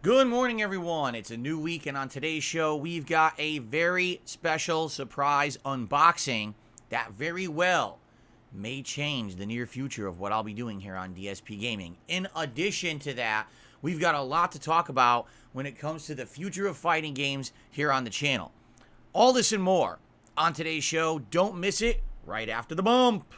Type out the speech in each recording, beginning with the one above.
Good morning, everyone. It's a new week, and on today's show, we've got a very special surprise unboxing that very well may change the near future of what I'll be doing here on DSP Gaming. In addition to that, we've got a lot to talk about when it comes to the future of fighting games here on the channel. All this and more on today's show. Don't miss it right after the bump.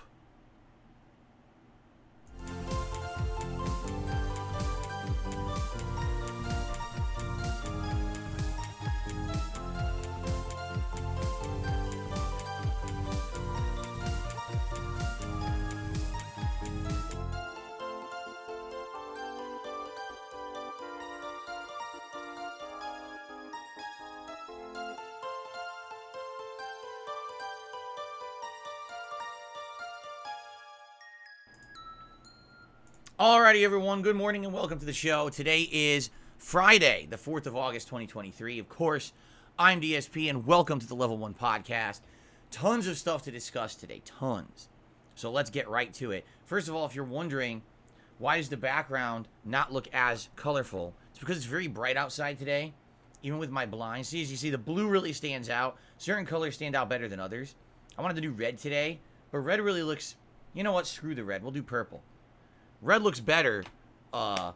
Alrighty, everyone. Good morning and welcome to the show. Today is Friday, the 4th of August, 2023. Of course, I'm DSP and welcome to the Level 1 Podcast. Tons of stuff to discuss today. Tons. So let's get right to it. First of all, if you're wondering, why does the background not look as colorful? It's because it's very bright outside today, even with my blinds. See, as you see, the blue really stands out. Certain colors stand out better than others. I wanted to do red today, but red really looks... You know what? Screw the red. We'll do purple. Red looks better when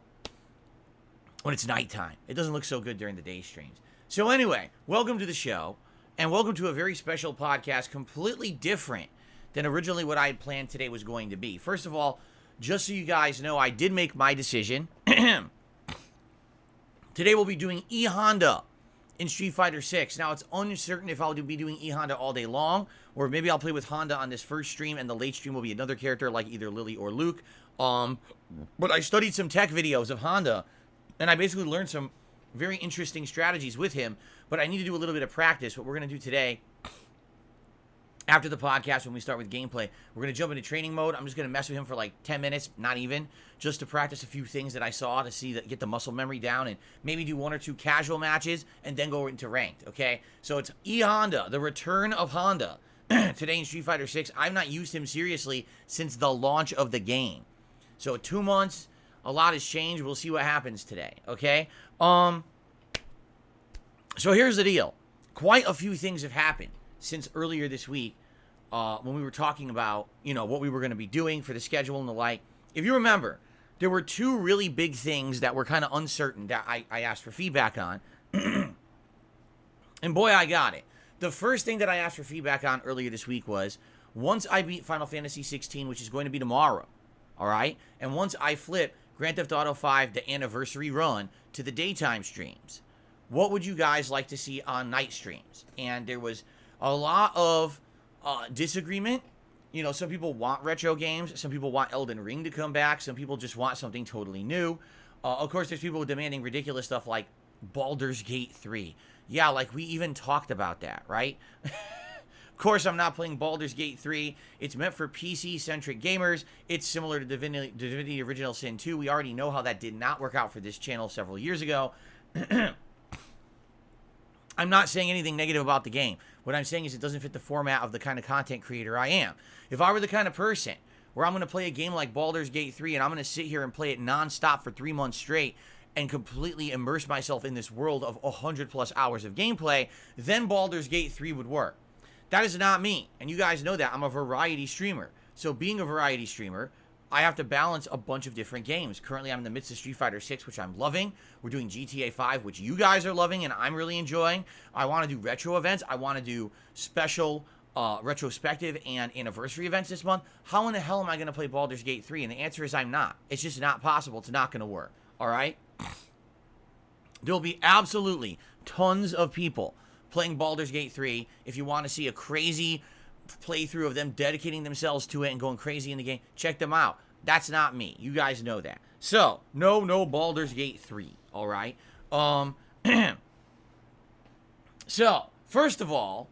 it's nighttime. It doesn't look so good during the day streams. So anyway, welcome to the show, and welcome to a very special podcast, completely different than originally what I had planned today was going to be. First of all, just so you guys know, I did make my decision. Today we'll be doing E-Honda in Street Fighter 6. Now, it's uncertain if I'll be doing E-Honda all day long, or maybe I'll play with Honda on this first stream, and the late stream will be another character like either Lily or Luke. But I studied some tech videos of Honda, and I basically learned some very interesting strategies with him, but I need to do a little bit of practice. What we're going to do today, after the podcast, when we start with gameplay, we're going to jump into training mode. I'm just going to mess with him for like 10 minutes, not even, just to practice a few things that I saw to see that, get the muscle memory down, and maybe do one or two casual matches, and then go into ranked, okay? So it's E-Honda, the return of Honda, today in Street Fighter 6. I've not used him seriously since the launch of the game. So 2 months, a lot has changed. We'll see what happens today, okay? So here's the deal. Quite a few things have happened since earlier this week when we were talking about, what we were going to be doing for the schedule and the like. If you remember, there were two really big things that were kind of uncertain that I asked for feedback on. And boy, I got it. The first thing that I asked for feedback on earlier this week was, once I beat Final Fantasy 16, which is going to be tomorrow, all right? And once I flip Grand Theft Auto 5, the anniversary run, to the daytime streams, what would you guys like to see on night streams? And there was a lot of disagreement. Some people want retro games. Some people want Elden Ring to come back. Some people just want something totally new. Of course, there's people demanding ridiculous stuff like Baldur's Gate 3. Yeah, like we even talked about that, right? Of course, I'm not playing Baldur's Gate 3. It's meant for PC-centric gamers. It's similar to Divinity Original Sin 2. We already know how that did not work out for this channel several years ago. I'm not saying anything negative about the game. What I'm saying is it doesn't fit the format of the kind of content creator I am. If I were the kind of person where I'm going to play a game like Baldur's Gate 3 and I'm going to sit here and play it nonstop for 3 months straight and completely immerse myself in this world of 100+ hours of gameplay, then Baldur's Gate 3 would work. That is not me, and you guys know that. I'm a variety streamer. So being a variety streamer, I have to balance a bunch of different games. Currently, I'm in the midst of Street Fighter 6, which I'm loving. We're doing GTA 5, which you guys are loving, and I'm really enjoying. I want to do retro events. I want to do special retrospective and anniversary events this month. How in the hell am I going to play Baldur's Gate 3? And the answer is I'm not. It's just not possible. It's not going to work, all right? There will be absolutely tons of people playing Baldur's Gate 3. If you want to see a crazy playthrough of them dedicating themselves to it and going crazy in the game, check them out. That's not me. You guys know that. So, no Baldur's Gate 3, all right? So, first of all,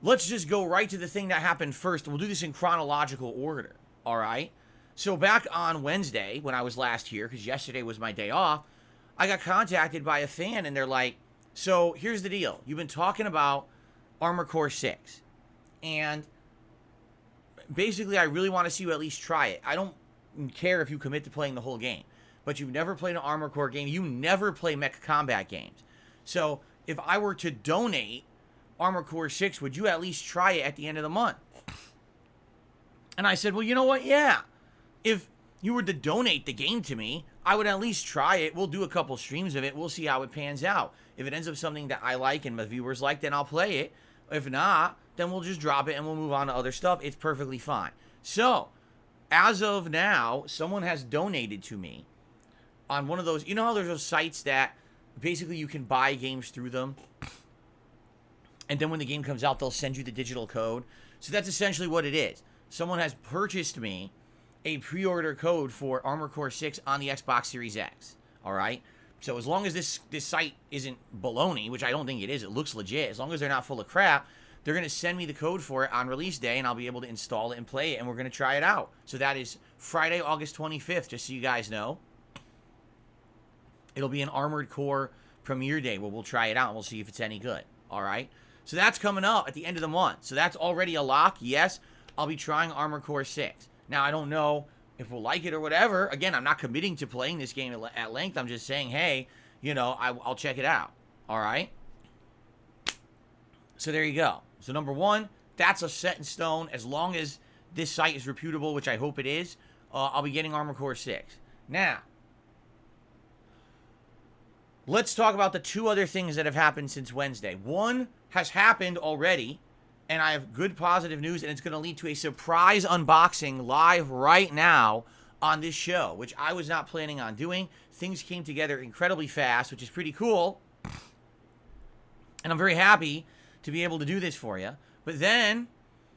let's just go right to the thing that happened first. We'll do this in chronological order, all right? So back on Wednesday, when I was last here, because yesterday was my day off, I got contacted by a fan, and they're like, so here's the deal. You've been talking about Armored Core 6, and basically I really want to see you at least try it. I don't care if you commit to playing the whole game, but you've never played an Armored Core game. You never play Mech Combat games. So if I were to donate Armored Core 6, would you at least try it at the end of the month? And I said, well, you know what? Yeah. If you were to donate the game to me, I would at least try it. We'll do a couple streams of it. We'll see how it pans out. If it ends up something that I like and my viewers like, then I'll play it. If not, then we'll just drop it and we'll move on to other stuff. It's perfectly fine. So, as of now, someone has donated to me on one of those, you know how there's those sites that basically you can buy games through them, and then when the game comes out, they'll send you the digital code. So that's essentially what it is. Someone has purchased me a pre-order code for Armored Core 6 on the Xbox Series X. All right? So as long as this site isn't baloney, which I don't think it is, it looks legit, as long as they're not full of crap, they're going to send me the code for it on release day, and I'll be able to install it and play it, and we're going to try it out. So that is Friday, August 25th, just so you guys know. It'll be an Armored Core premiere day where we'll try it out, and we'll see if it's any good. All right? So that's coming up at the end of the month. So that's already a lock. Yes, I'll be trying Armored Core 6. Now, I don't know if we'll like it or whatever. Again, I'm not committing to playing this game at length. I'm just saying, hey, you know, I'll check it out. All right? So there you go. So number one, that's a set in stone. As long as this site is reputable, which I hope it is, I'll be getting Armored Core 6. Now, let's talk about the two other things that have happened since Wednesday. One has happened already, and I have good positive news, and it's going to lead to a surprise unboxing live right now on this show, which I was not planning on doing. Things came together incredibly fast, which is pretty cool, and I'm very happy to be able to do this for you. But then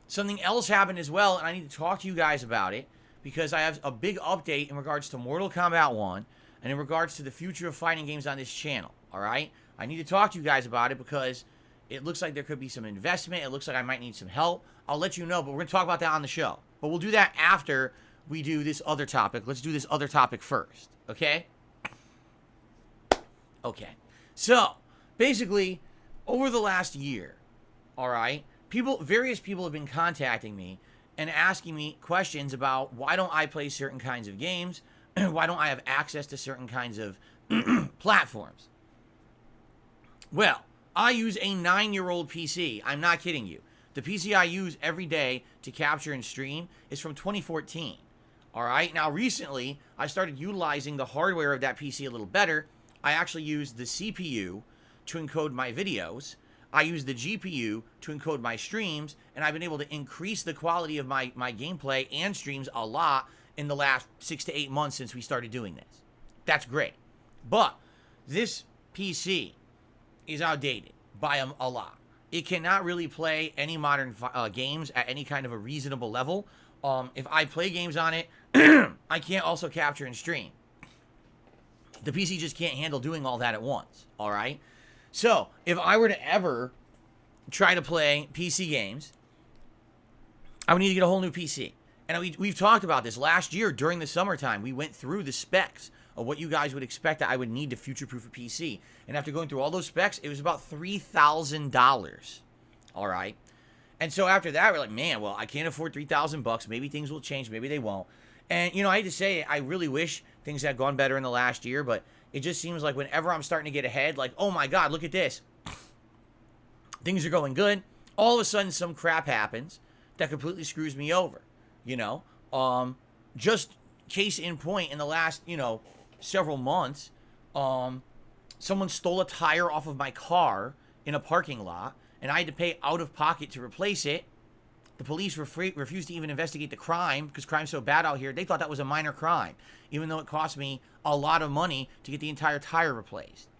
something else happened as well, and I need to talk to you guys about it, because I have a big update in regards to Mortal Kombat 1 and in regards to the future of fighting games on this channel, all right? I need to talk to you guys about it because it looks like there could be some investment. It looks like I might need some help. I'll let you know, but we're going to talk about that on the show. But we'll do that after we do this other topic. Let's do this other topic first, okay? Okay. So, basically, over the last year, all right, various people have been contacting me and asking me questions about why don't I play certain kinds of games, why don't I have access to certain kinds of platforms. Well, I use a 9-year-old PC. I'm not kidding you. The PC I use every day to capture and stream is from 2014. All right? Now, recently, I started utilizing the hardware of that PC a little better. I actually use the CPU to encode my videos. I use the GPU to encode my streams, and I've been able to increase the quality of my gameplay and streams a lot in the last 6 to 8 months since we started doing this. That's great. But this PC is outdated by a lot. It cannot really play any modern games at any kind of a reasonable level. If I play games on it, I can't also capture and stream. The PC just can't handle doing all that at once, all right? So, if I were to ever try to play PC games, I would need to get a whole new PC. And we've talked about this. Last year, during the summertime, we went through the specs of what you guys would expect that I would need to future-proof a PC. And after going through all those specs, it was about $3,000. All right? And so after that, we're like, man, well, I can't afford $3,000. Maybe things will change. Maybe they won't. And, you know, I hate to say it, I really wish things had gone better in the last year, but it just seems like whenever I'm starting to get ahead, like, oh my God, look at this. Things are going good. All of a sudden, some crap happens that completely screws me over, you know? Just case in point, in the last, you know, several months, someone stole a tire off of my car in a parking lot, and I had to pay out of pocket to replace it. The police refused to even investigate the crime because crime's so bad out here. They thought that was a minor crime, even though it cost me a lot of money to get the entire tire replaced.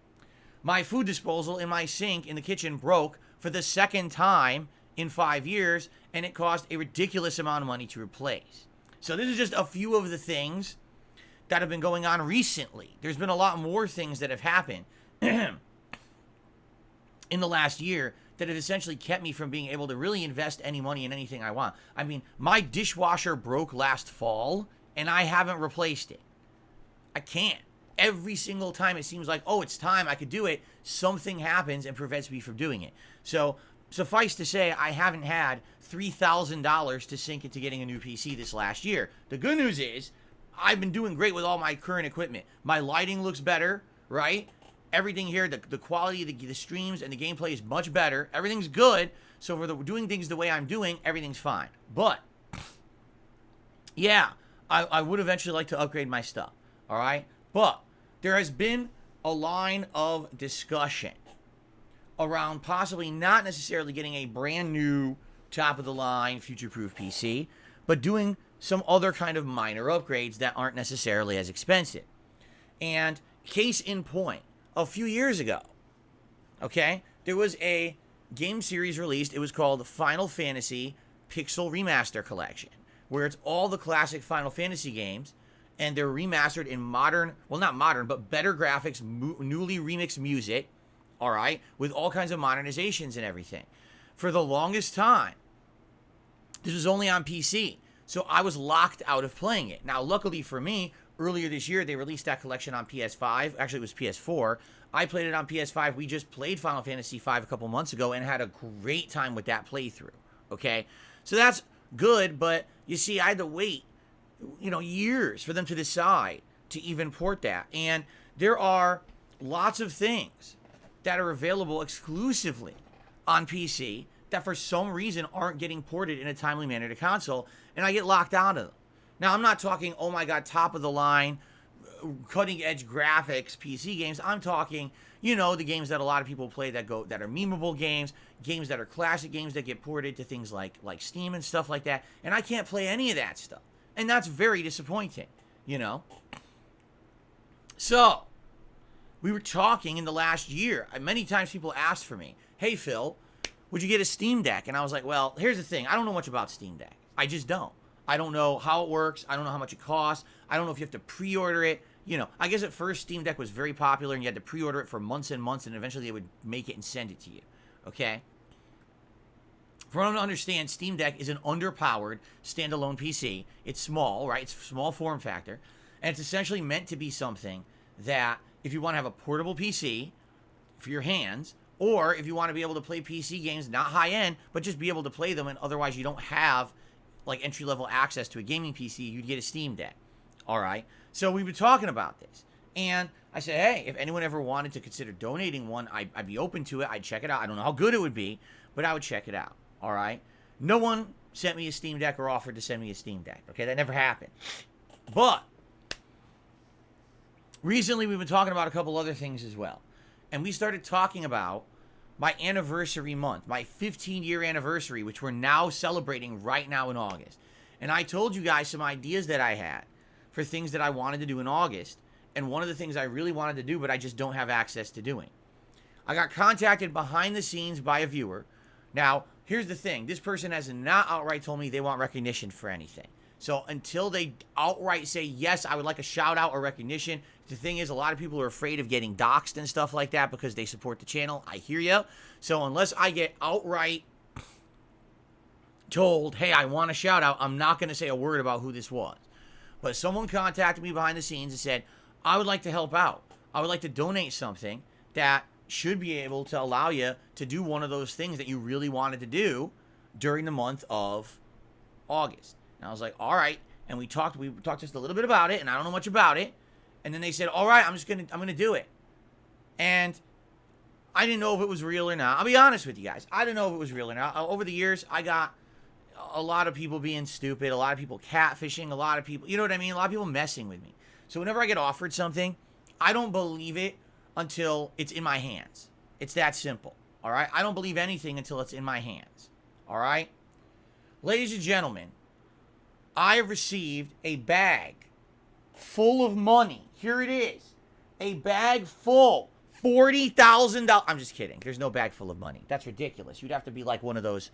My food disposal in my sink in the kitchen broke for the second time in 5 years, and it cost a ridiculous amount of money to replace. So this is just a few of the things that have been going on recently. There's been a lot more things that have happened. in the last year that have essentially kept me from being able to really invest any money in anything I want. I mean, my dishwasher broke last fall, and I haven't replaced it. I can't. Every single time it seems like, oh, it's time, I could do it, something happens and prevents me from doing it. So, suffice to say, I haven't had $3,000 to sink into getting a new PC this last year. The good news is, I've been doing great with all my current equipment. My lighting looks better, right? Everything here, the quality of the streams and the gameplay is much better. Everything's good. So for doing things the way I'm doing, everything's fine. But, yeah, I would eventually like to upgrade my stuff, all right? But there has been a line of discussion around possibly not necessarily getting a brand new top-of-the-line future-proof PC, but doing some other kind of minor upgrades that aren't necessarily as expensive. And case in point, a few years ago, okay, there was a game series released. It was called Final Fantasy Pixel Remaster Collection, where it's all the classic Final Fantasy games, and they're remastered in modern, well, not modern, but better graphics, newly remixed music, all right, with all kinds of modernizations and everything. For the longest time, this was only on PC, so I was locked out of playing it. Now, luckily for me, earlier this year, they released that collection on PS5. Actually, it was PS4. I played it on PS5. We just played Final Fantasy V a couple months ago and had a great time with that playthrough, okay? So that's good, but you see, I had to wait, years for them to decide to even port that. And there are lots of things that are available exclusively on PC that for some reason aren't getting ported in a timely manner to console, and I get locked out of them. Now, I'm not talking, oh my god, top of the line, cutting edge graphics PC games. I'm talking, the games that a lot of people play that are memeable games that are classic games that get ported to things like Steam and stuff like that, and I can't play any of that stuff. And that's very disappointing, So, we were talking in the last year. Many times people asked for me, hey, Phil, would you get a Steam Deck? And I was like, well, here's the thing. I don't know much about Steam Deck. I just don't. I don't know how it works. I don't know how much it costs. I don't know if you have to pre-order it. I guess at first Steam Deck was very popular and you had to pre-order it for months and months, and eventually they would make it and send it to you, okay? For everyone to understand, Steam Deck is an underpowered standalone PC. It's small, right? It's a small form factor. And it's essentially meant to be something that if you want to have a portable PC for your hands, or if you want to be able to play PC games, not high-end, but just be able to play them, and otherwise you don't have like entry-level access to a gaming PC, you'd get a Steam Deck. All right? So we've been talking about this. And I said, hey, if anyone ever wanted to consider donating one, I'd be open to it. I'd check it out. I don't know how good it would be, but I would check it out. All right? No one sent me a Steam Deck or offered to send me a Steam Deck. Okay? That never happened. But recently we've been talking about a couple other things as well. And we started talking about my anniversary month, my 15-year anniversary, which we're now celebrating right now in August. And I told you guys some ideas that I had for things that I wanted to do in August. And one of the things I really wanted to do, but I just don't have access to doing. I got contacted behind the scenes by a viewer. Now, here's the thing. This person has not outright told me they want recognition for anything. So until they outright say, yes, I would like a shout out or recognition. The thing is, a lot of people are afraid of getting doxxed and stuff like that because they support the channel. I hear you. So unless I get outright told, hey, I want a shout out, I'm not going to say a word about who this was. But someone contacted me behind the scenes and said, I would like to help out. I would like to donate something that should be able to allow you to do one of those things that you really wanted to do during the month of August. And I was like, all right. And we talked just a little bit about it, and I don't know much about it. And then they said, all right, I'm going to do it. And I didn't know if it was real or not. I'll be honest with you guys. I didn't know if it was real or not. Over the years, I got a lot of people being stupid, a lot of people catfishing, a lot of people, you know what I mean? A lot of people messing with me. So whenever I get offered something, I don't believe it until it's in my hands. It's that simple, all right? I don't believe anything until it's in my hands, all right? Ladies and gentlemen, I have received a bag full of money. Here it is. A bag full. $40,000. I'm just kidding. There's no bag full of money. That's ridiculous. You'd have to be like one of those,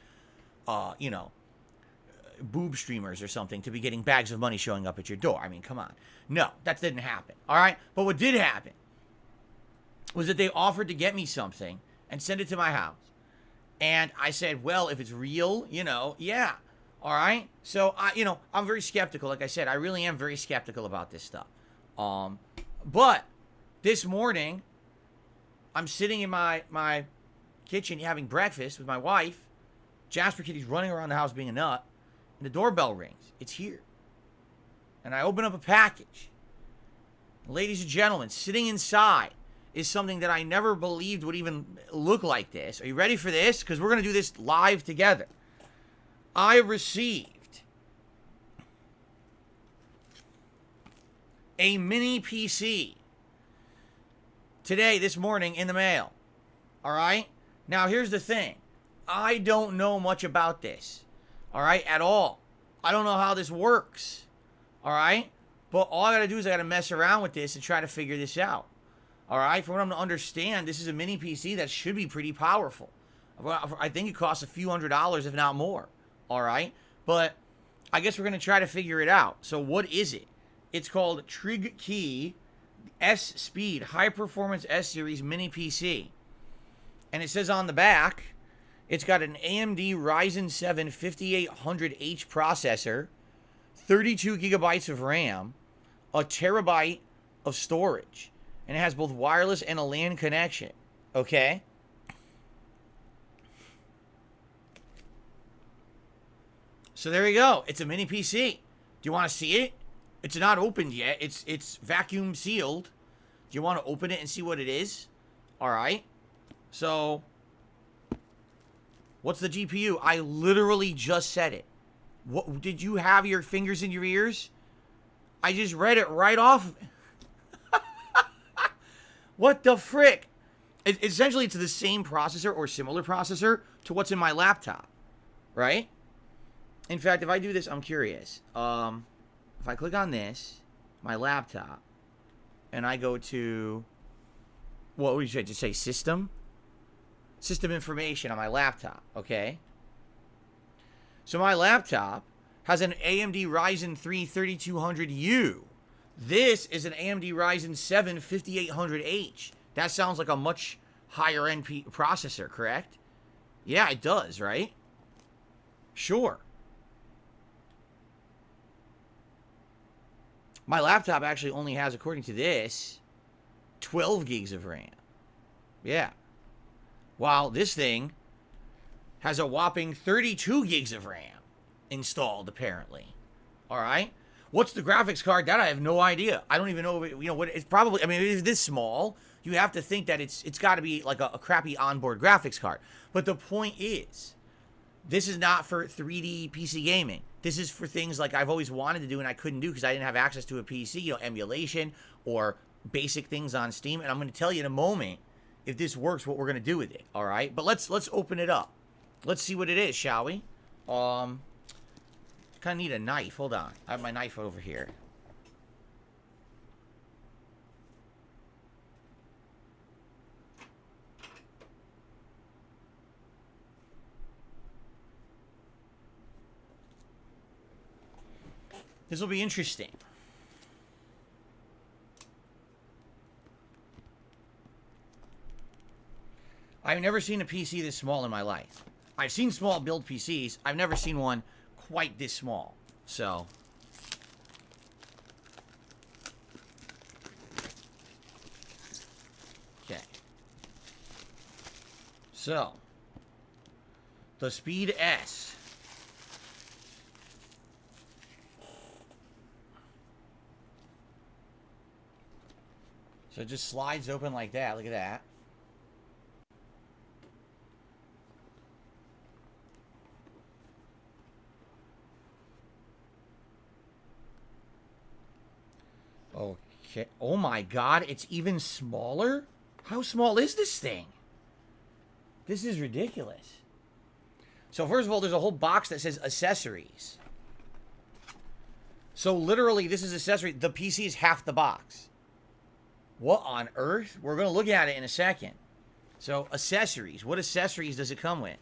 boob streamers or something to be getting bags of money showing up at your door. I mean, come on. No, that didn't happen. All right? But what did happen was that they offered to get me something, and send it to my house. And I said, well, if it's real, yeah. All right. So I'm very skeptical. Like I said, I really am very skeptical about this stuff. But this morning, I'm sitting in my kitchen having breakfast with my wife. Jasper Kitty's running around the house being a nut. And the doorbell rings. It's here. And I open up a package. Ladies and gentlemen, sitting inside is something that I never believed would even look like this. Are you ready for this? Because we're going to do this live together. I received a mini PC today, this morning, in the mail. All right? Now, here's the thing. I don't know much about this. All right? At all. I don't know how this works. All right? But all I got to do is I got to mess around with this and try to figure this out. All right? From what I'm to understand, this is a mini PC that should be pretty powerful. I think it costs a few $100s, if not more. All right? But I guess we're going to try to figure it out. So what is it? It's called Trigkey S-Speed High Performance S-Series Mini PC. And it says on the back, it's got an AMD Ryzen 7 5800H processor, 32 gigabytes of RAM, a terabyte of storage. And it has both wireless and a LAN connection. Okay? So there you go. It's a mini PC. Do you want to see it? It's not opened yet. It's vacuum sealed. Do you want to open it and see what it is? All right. So, what's the GPU? I literally just said it. What did you have your fingers in your ears? I just read it right off. What the frick? Essentially, it's the same processor or similar processor to what's in my laptop, right? In fact, if I do this, I'm curious. If I click on this, my laptop, and I go to, what would you just say, system? System information on my laptop, okay? So my laptop has an AMD Ryzen 3 3200U. This is an AMD Ryzen 7 5800H. That sounds like a much higher end processor, correct? Yeah, it does, right? Sure. My laptop actually only has, according to this, 12 gigs of RAM. Yeah. While this thing has a whopping 32 gigs of RAM installed, apparently. All right? What's the graphics card? That I have no idea. I don't even know, what it's probably, I mean, it's this small. You have to think that it's got to be like a crappy onboard graphics card. But the point is, this is not for 3D PC gaming. This is for things like I've always wanted to do and I couldn't do because I didn't have access to a PC, emulation or basic things on Steam. And I'm going to tell you in a moment if this works, what we're going to do with it. All right, but let's open it up. Let's see what it is, shall we? Kind of need a knife. Hold on, I have my knife over here. This will be interesting. I've never seen a PC this small in my life. I've seen small build PCs. I've never seen one quite this small. So, okay. So, the Speed S. So it just slides open like that. Look at that. Okay. Oh my God, it's even smaller? How small is this thing? This is ridiculous. So first of all, there's a whole box that says accessories. So literally, this is accessory. The PC is half the box. What on earth? We're going to look at it in a second. So, accessories. What accessories does it come with?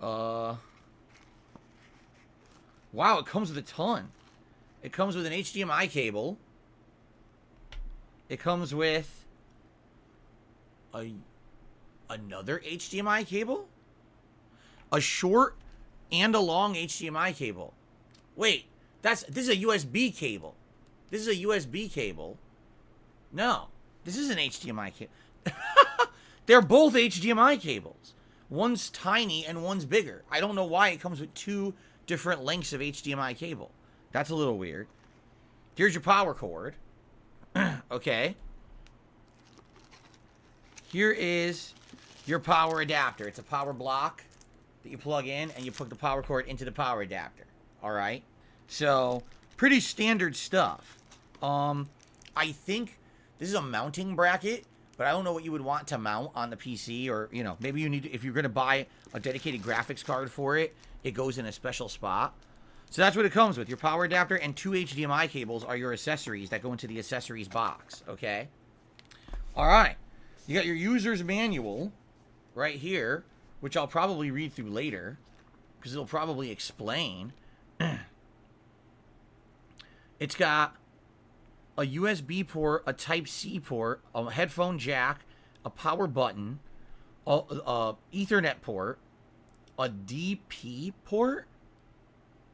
Wow, it comes with a ton. It comes with an HDMI cable. It comes with Another HDMI cable? A short and a long HDMI cable. Wait, this is a USB cable. This is a USB cable. No, this is an HDMI cable. They're both HDMI cables. One's tiny and one's bigger. I don't know why it comes with two different lengths of HDMI cable. That's a little weird. Here's your power cord. Okay. Here is your power adapter. It's a power block that you plug in, and you put the power cord into the power adapter. All right. So pretty standard stuff. I think this is a mounting bracket, but I don't know what you would want to mount on the PC, or, you know, maybe you need to, if you're going to buy a dedicated graphics card for it, it goes in a special spot. So that's what it comes with. Your power adapter and two HDMI cables are your accessories that go into the accessories box, okay? All right. You got your user's manual right here, which I'll probably read through later because it'll probably explain. It's got a USB port, a Type-C port, a headphone jack, a power button, a Ethernet port, a DP port.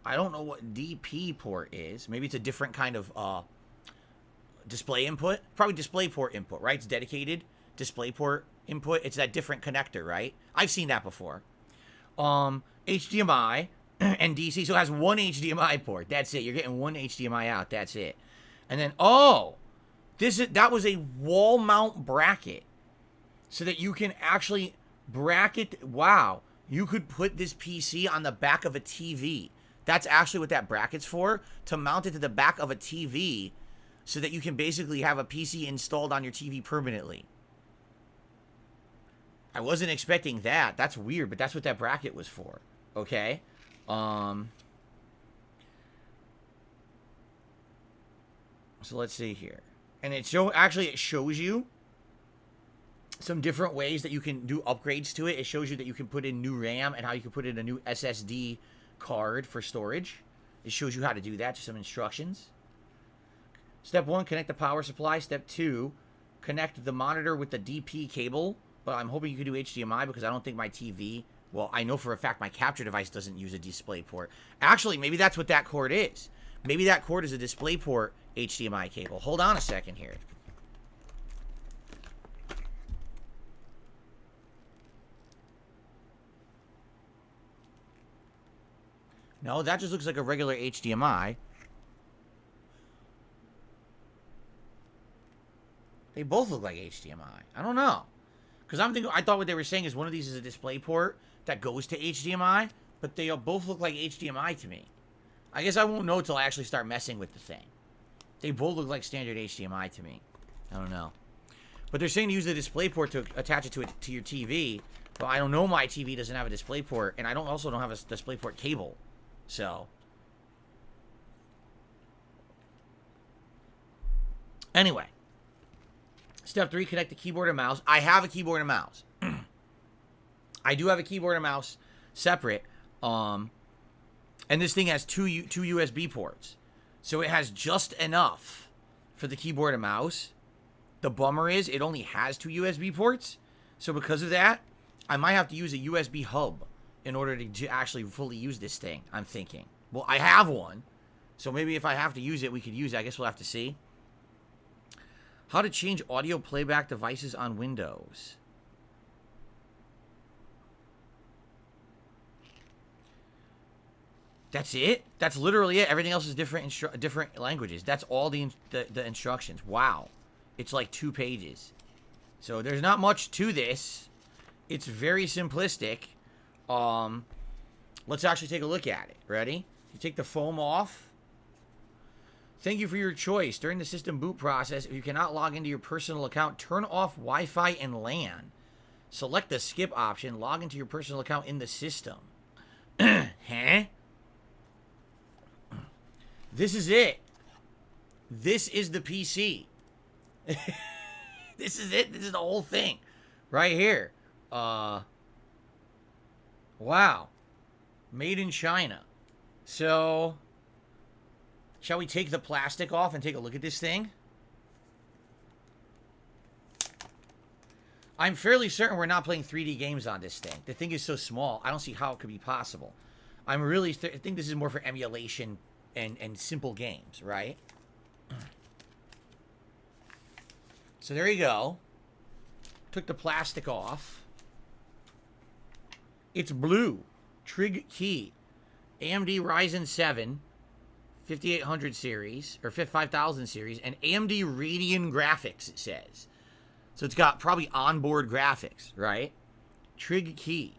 I don't know what DP port is. Maybe it's a different kind of display input. Probably DisplayPort input, right? It's dedicated DisplayPort input. It's that different connector, right? I've seen that before. HDMI and DC. So it has one HDMI port. That's it. You're getting one HDMI out. That's it. And then, that was a wall mount bracket. So that you can actually bracket. Wow. You could put this PC on the back of a TV. That's actually what that bracket's for. To mount it to the back of a TV so that you can basically have a PC installed on your TV permanently. I wasn't expecting that. That's weird, but that's what that bracket was for. Okay? So let's see here. And it shows you some different ways that you can do upgrades to it. It shows you that you can put in new RAM and how you can put in a new SSD card for storage. It shows you how to do that, just some instructions. Step 1, connect the power supply. Step 2, connect the monitor with the DP cable. But I'm hoping you can do HDMI because I don't think my TV... Well, I know for a fact my capture device doesn't use a display port. Actually, maybe that's what that cord is. Maybe that cord is a DisplayPort HDMI cable. Hold on a second here. No, that just looks like a regular HDMI. They both look like HDMI. I don't know. Because I thought what they were saying is one of these is a DisplayPort that goes to HDMI, but they both look like HDMI to me. I guess I won't know until I actually start messing with the thing. They both look like standard HDMI to me. I don't know. But they're saying to use the DisplayPort to attach it to your TV. But I don't know, my TV doesn't have a DisplayPort, and I also don't have a DisplayPort cable. So anyway, step 3, connect the keyboard and mouse. I have a keyboard and mouse. I do have a keyboard and mouse separate. And this thing has two USB ports. So it has just enough for the keyboard and mouse. The bummer is it only has 2 USB ports. So because of that, I might have to use a USB hub in order to actually fully use this thing, I'm thinking. Well, I have one. So maybe if I have to use it, we could use it. I guess we'll have to see. How to change audio playback devices on Windows. That's it? That's literally it. Everything else is different languages. That's all the instructions. Wow. It's like 2 pages. So there's not much to this. It's very simplistic. Let's actually take a look at it. Ready? You take the foam off. Thank you for your choice. During the system boot process, if you cannot log into your personal account, turn off Wi-Fi and LAN. Select the skip option. Log into your personal account in the system. Huh? This is it. This is the PC. This is it. This is the whole thing. Right here. Wow. Made in China. So, shall we take the plastic off and take a look at this thing? I'm fairly certain we're not playing 3D games on this thing. The thing is so small, I don't see how it could be possible. I'm really I think this is more for emulation and simple games, right? So there you go. Took the plastic off. It's blue. Trigkey. AMD Ryzen 7 5800 series, or 5000 series, and AMD Radeon graphics, it says. So it's got probably onboard graphics, right? Trigkey.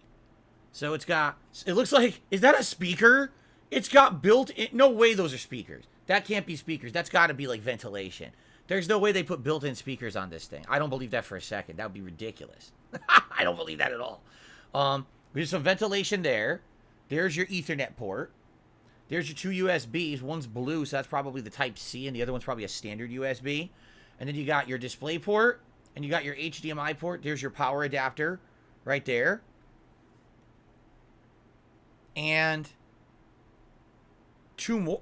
So it's got, it looks like, is that a speaker? It's got built-in, no way those are speakers. That can't be speakers. That's got to be like ventilation. There's no way they put built-in speakers on this thing. I don't believe that for a second. That would be ridiculous. I don't believe that at all. There's some ventilation there. There's your Ethernet port. There's your two USBs. One's blue, so that's probably the Type-C, and the other one's probably a standard USB. And then you got your display port, and you got your HDMI port. There's your power adapter right there. And two more.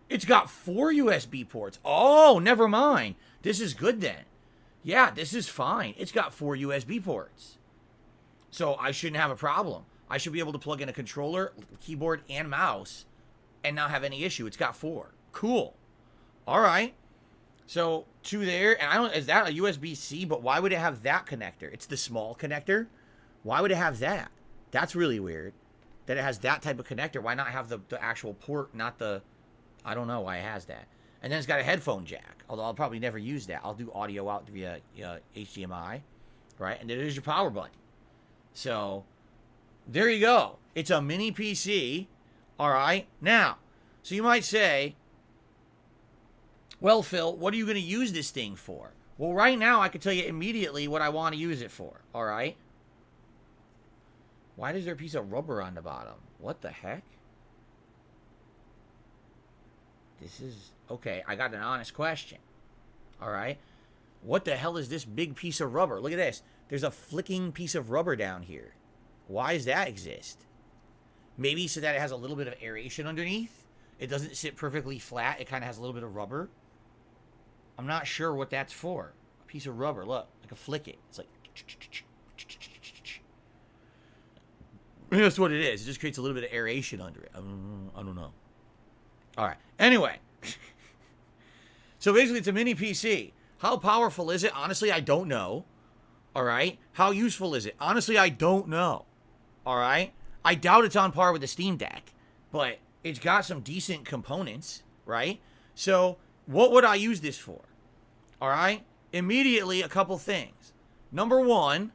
It's got 4 USB ports. Oh, never mind. This is good then. Yeah, this is fine. It's got 4 USB ports. So I shouldn't have a problem. I should be able to plug in a controller, keyboard, and mouse and not have any issue. It's got 4. Cool. All right. So 2 there. And I don't, is that a USB-C? But why would it have that connector? It's the small connector. Why would it have that? That's really weird. That it has that type of connector. Why not have the actual port, not the... I don't know why it has that. And then it's got a headphone jack. Although I'll probably never use that. I'll do audio out via HDMI. Right? And then there's your power button. So, there you go. It's a mini PC. Alright? Now, so you might say, well, Phil, what are you going to use this thing for? Well, right now, I can tell you immediately what I want to use it for. Alright? Why is there a piece of rubber on the bottom? What the heck? This is... Okay, I got an honest question. Alright? What the hell is this big piece of rubber? Look at this. There's a flicking piece of rubber down here. Why does that exist? Maybe so that it has a little bit of aeration underneath. It doesn't sit perfectly flat. It kind of has a little bit of rubber. I'm not sure what that's for. A piece of rubber. Look, like a flick it. It's like... That's what it is. It just creates a little bit of aeration under it. I don't know. All right. Anyway. So basically, it's a mini PC. How powerful is it? Honestly, I don't know. All right. How useful is it? Honestly, I don't know. All right. I doubt it's on par with the Steam Deck, but it's got some decent components, right? So what would I use this for? All right. Immediately, a couple things. Number one,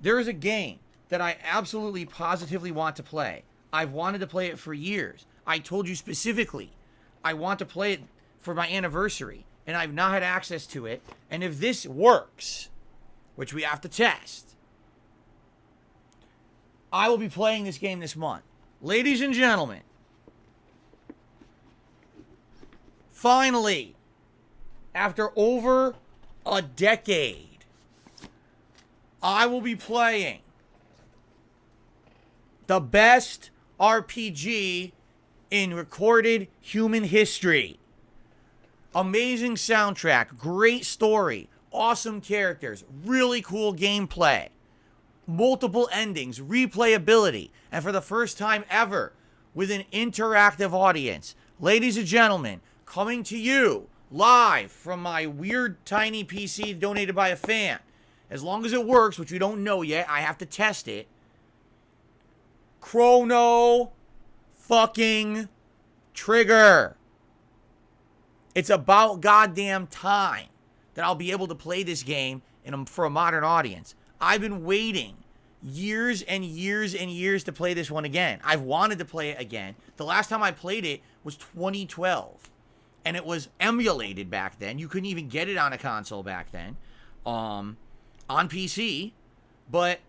there is a game that I absolutely positively want to play. I've wanted to play it for years. I told you specifically, I want to play it for my anniversary, and I've not had access to it. And if this works, which we have to test, I will be playing this game this month. Ladies and gentlemen, finally, after over a decade, I will be playing the best RPG in recorded human history. Amazing soundtrack, great story, awesome characters, really cool gameplay, multiple endings, replayability, and for the first time ever, with an interactive audience. Ladies and gentlemen, coming to you live from my weird tiny PC donated by a fan. As long as it works, which we don't know yet, I have to test it. Chrono fucking Trigger. It's about goddamn time that I'll be able to play this game for a modern audience. I've been waiting years and years and years to play this one again. I've wanted to play it again. The last time I played it was 2012. And it was emulated back then. You couldn't even get it on a console back then. On PC. But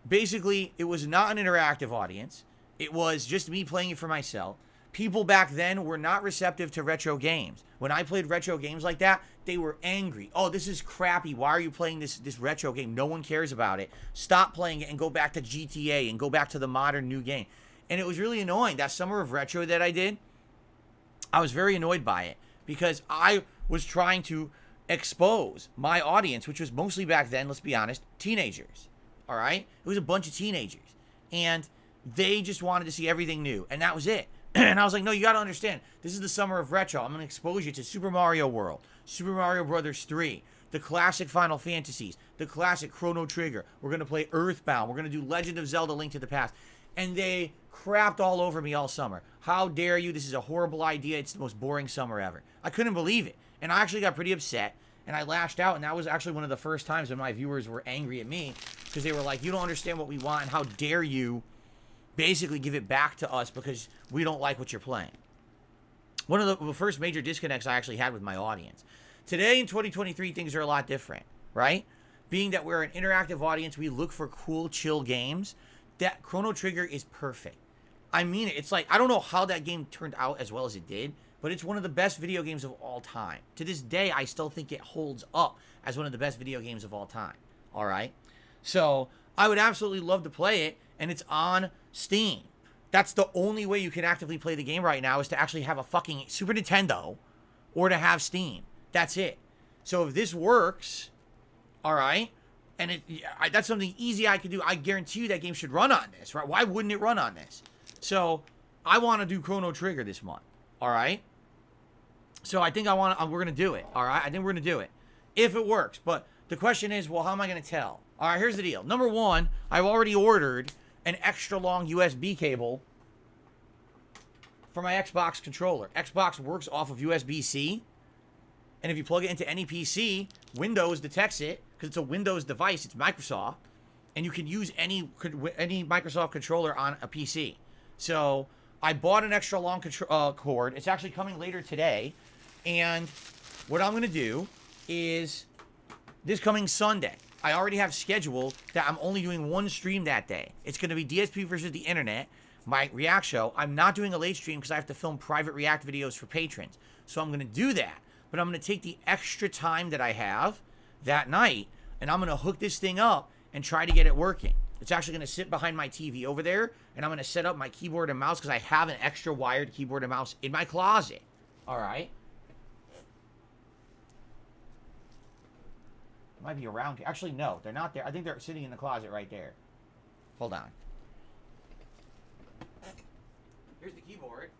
basically, it was not an interactive audience. It was just me playing it for myself. People back then were not receptive to retro games. When I played retro games like that, they were angry. Oh, this is crappy. Why are you playing this retro game? No one cares about it. Stop playing it and go back to GTA and go back to the modern new game. And it was really annoying. That summer of retro that I did, I was very annoyed by it because I was trying to expose my audience, which was mostly back then, let's be honest, teenagers. All right? It was a bunch of teenagers. And they just wanted to see everything new. And that was it. And I was like, no, you got to understand. This is the summer of retro. I'm going to expose you to Super Mario World, Super Mario Brothers 3, the classic Final Fantasies, the classic Chrono Trigger. We're going to play Earthbound. We're going to do Legend of Zelda Link to the Past. And they crapped all over me all summer. How dare you? This is a horrible idea. It's the most boring summer ever. I couldn't believe it. And I actually got pretty upset. And I lashed out. And that was actually one of the first times when my viewers were angry at me. Because they were like, you don't understand what we want. And how dare you basically give it back to us because we don't like what you're playing. One of the first major disconnects I actually had with my audience. Today in 2023, things are a lot different, right? Being that we're an interactive audience, we look for cool, chill games. That Chrono Trigger is perfect. I mean it. It's like, I don't know how that game turned out as well as it did, but it's one of the best video games of all time. To this day, I still think it holds up as one of the best video games of all time. All right? So, I would absolutely love to play it, and it's on Steam. That's the only way you can actively play the game right now is to actually have a fucking Super Nintendo or to have Steam. That's it. So if this works, all right, and that's something easy I could do, I guarantee you that game should run on this, right? Why wouldn't it run on this? So I want to do Chrono Trigger this month, all right? So I think we're going to do it, all right? I think we're going to do it if it works. But the question is, well, how am I going to tell? All right, here's the deal. Number one, I've already ordered an extra long USB cable for my Xbox controller. Xbox works off of USB-C, and if you plug it into any PC, Windows detects it because it's a Windows device. It's Microsoft, and you can use any Microsoft controller on a PC. So I bought an extra long cord. It's actually coming later today, and what I'm going to do is this coming Sunday, I already have scheduled that I'm only doing one stream that day. It's going to be DSP versus the internet, my React show. I'm not doing a late stream because I have to film private React videos for patrons. So I'm going to do that. But I'm going to take the extra time that I have that night, and I'm going to hook this thing up and try to get it working. It's actually going to sit behind my TV over there, and I'm going to set up my keyboard and mouse because I have an extra wired keyboard and mouse in my closet. All right? Might be around here. Actually, no, they're not there. I think they're sitting in the closet right there. Hold on. Here's the keyboard.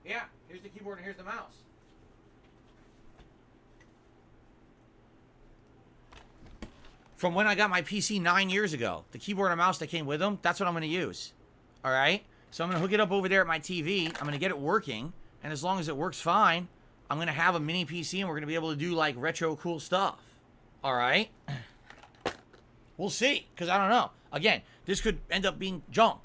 Yeah, here's the keyboard and here's the mouse. From when I got my PC 9 years ago, the keyboard and mouse that came with them, that's what I'm going to use. All right? So I'm going to hook it up over there at my TV. I'm going to get it working. And as long as it works fine, I'm going to have a mini PC and we're going to be able to do like retro cool stuff. All right? We'll see, because I don't know. Again, this could end up being junk.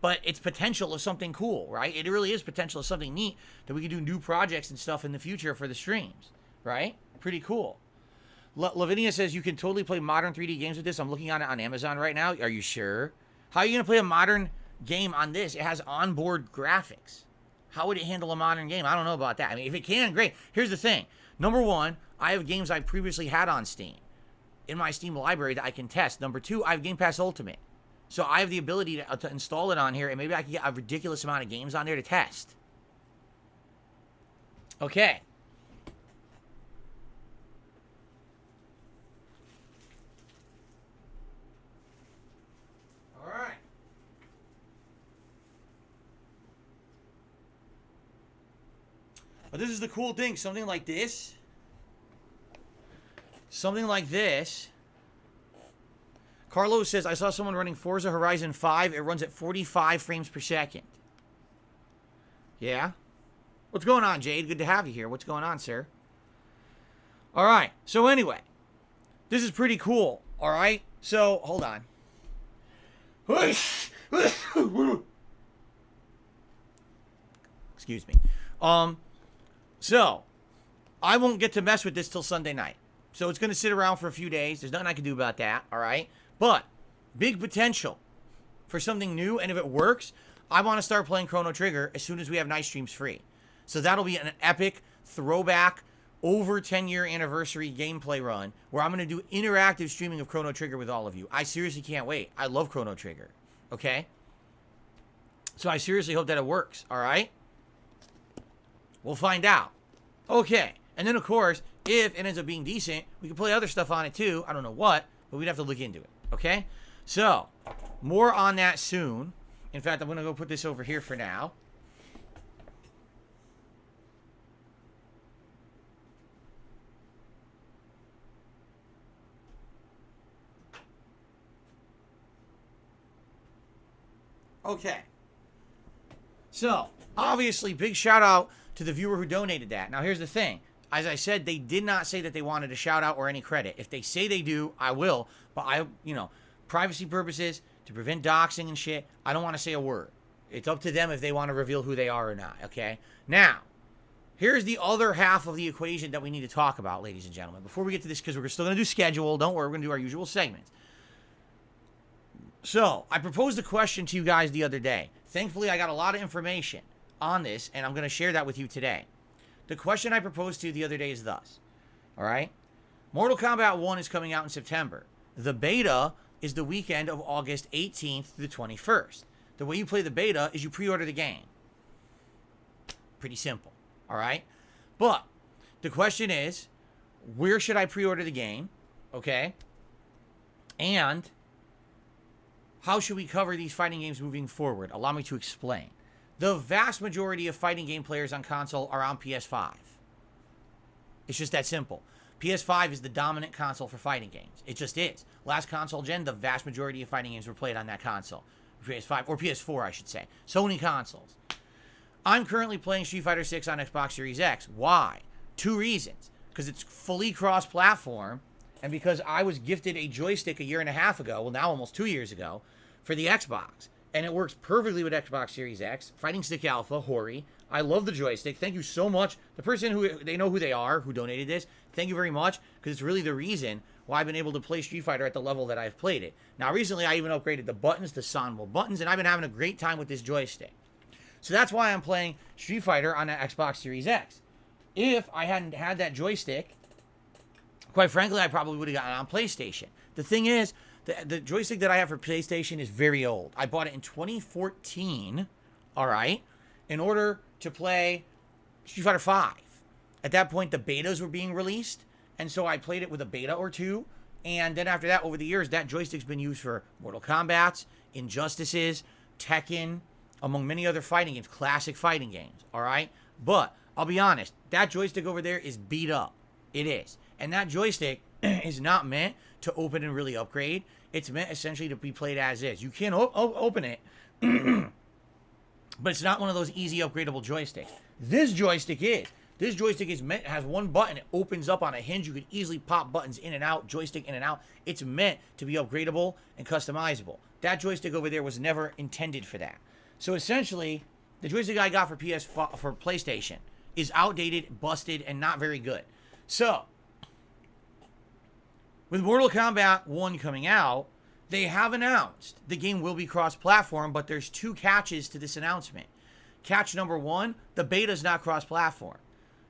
But it's potential of something cool, right? It really is potential of something neat that we can do new projects and stuff in the future for the streams, right? Pretty cool. Lavinia says you can totally play modern 3D games with this. I'm looking on it on Amazon right now. Are you sure? How are you going to play a modern game on this? It has onboard graphics. How would it handle a modern game? I don't know about that. I mean, if it can, great. Here's the thing. Number one, I have games I previously had on Steam in my Steam library that I can test. Number two, I have Game Pass Ultimate. So I have the ability to install it on here, and maybe I can get a ridiculous amount of games on there to test. Okay. All right. But this is the cool thing. Something like this. Something like this. Carlos says, I saw someone running Forza Horizon 5. It runs at 45 frames per second. Yeah? What's going on, Jade? Good to have you here. What's going on, sir? All right. So anyway, this is pretty cool. All right? So, hold on. Excuse me. So, I won't get to mess with this till Sunday night. So it's going to sit around for a few days. There's nothing I can do about that, all right? But big potential for something new, and if it works, I want to start playing Chrono Trigger as soon as we have night streams free. So that'll be an epic throwback over 10-year anniversary gameplay run where I'm going to do interactive streaming of Chrono Trigger with all of you. I seriously can't wait. I love Chrono Trigger, okay? So I seriously hope that it works, all right? We'll find out. Okay, and then of course, If it ends up being decent, we can play other stuff on it too. I don't know what, but we'd have to look into it. Okay? So, more on that soon. In fact, I'm going to go put this over here for now. Okay. So, obviously, big shout out to the viewer who donated that. Now, here's the thing. As I said, they did not say that they wanted a shout out or any credit. If they say they do, I will. But privacy purposes, to prevent doxing and shit, I don't want to say a word. It's up to them if they want to reveal who they are or not, okay? Now, here's the other half of the equation that we need to talk about, ladies and gentlemen. Before we get to this, because we're still going to do schedule. Don't worry, we're going to do our usual segments. So, I proposed a question to you guys the other day. Thankfully, I got a lot of information on this, and I'm going to share that with you today. The question I proposed to you the other day is thus. All right? Mortal Kombat 1 is coming out in September. The beta is the weekend of August 18th through the 21st. The way you play the beta is you pre-order the game. Pretty simple. All right? But the question is, where should I pre-order the game? Okay? And how should we cover these fighting games moving forward? Allow me to explain. The vast majority of fighting game players on console are on PS5. It's just that simple. PS5 is the dominant console for fighting games. It just is. Last console gen, the vast majority of fighting games were played on that console. PS5, or PS4, I should say. Sony consoles. I'm currently playing Street Fighter 6 on Xbox Series X. Why? 2 reasons. Because it's fully cross-platform, and because I was gifted a joystick a year and a half ago, well, now almost 2 years ago, for the Xbox. And it works perfectly with Xbox Series X. Fighting Stick Alpha, Hori. I love the joystick. Thank you so much. The person who, they know who they are, who donated this. Thank you very much, because it's really the reason why I've been able to play Street Fighter at the level that I've played it. Now, recently, I even upgraded the buttons to Sonmol buttons, and I've been having a great time with this joystick. So that's why I'm playing Street Fighter on the Xbox Series X. If I hadn't had that joystick, quite frankly, I probably would have gotten it on PlayStation. The thing is, the joystick that I have for PlayStation is very old. I bought it in 2014, all right, in order to play Street Fighter 5. At that point, the betas were being released, and so I played it with a beta or two, and then after that, over the years, that joystick's been used for Mortal Kombat, Injustices, Tekken, among many other fighting games, classic fighting games, all right? But, I'll be honest, that joystick over there is beat up. It is. And that joystick is not meant to open and really upgrade. It's meant essentially to be played as is. You can open it, but it's not one of those easy upgradable joysticks. This joystick is. This joystick is meant, has one button. It opens up on a hinge. You can easily pop buttons in and out, joystick in and out. It's meant to be upgradable and customizable. That joystick over there was never intended for that. So essentially, the joystick I got for PlayStation is outdated, busted, and not very good. So, with Mortal Kombat 1 coming out, they have announced the game will be cross-platform, but there's 2 catches to this announcement. Catch number 1, the beta is not cross-platform.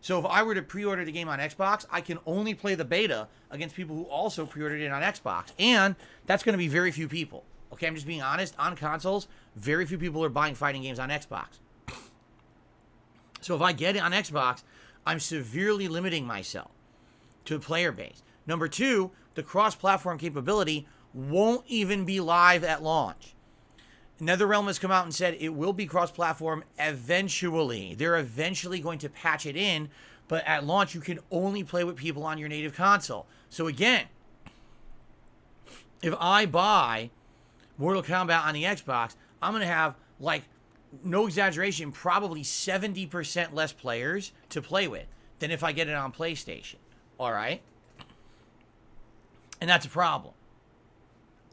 So if I were to pre-order the game on Xbox, I can only play the beta against people who also pre-ordered it on Xbox. And that's going to be very few people. Okay, I'm just being honest. On consoles, very few people are buying fighting games on Xbox. So if I get it on Xbox, I'm severely limiting myself to a player base. Number 2, the cross-platform capability won't even be live at launch. NetherRealm has come out and said it will be cross-platform eventually. They're eventually going to patch it in, but at launch you can only play with people on your native console. So again, if I buy Mortal Kombat on the Xbox, I'm going to have, like, no exaggeration, probably 70% less players to play with than if I get it on PlayStation. All right? And that's a problem.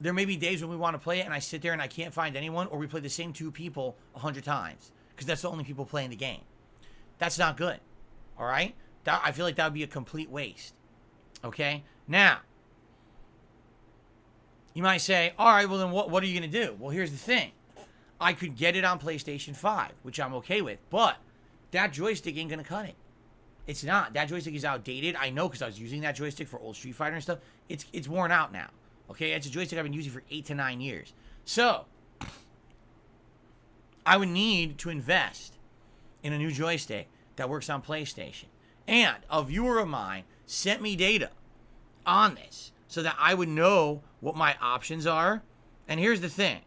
There may be days when we want to play it and I sit there and I can't find anyone, or we play the same 2 people 100 times because that's the only people playing the game. That's not good. All right? I feel like that would be a complete waste. Okay? Now, you might say, all right, well then what are you going to do? Well, here's the thing. I could get it on PlayStation 5, which I'm okay with, but that joystick ain't going to cut it. It's not. That joystick is outdated. I know because I was using that joystick for old Street Fighter and stuff. It's worn out now. Okay? It's a joystick I've been using for 8 to 9 years. So, I would need to invest in a new joystick that works on PlayStation. And a viewer of mine sent me data on this so that I would know what my options are. And here's the thing.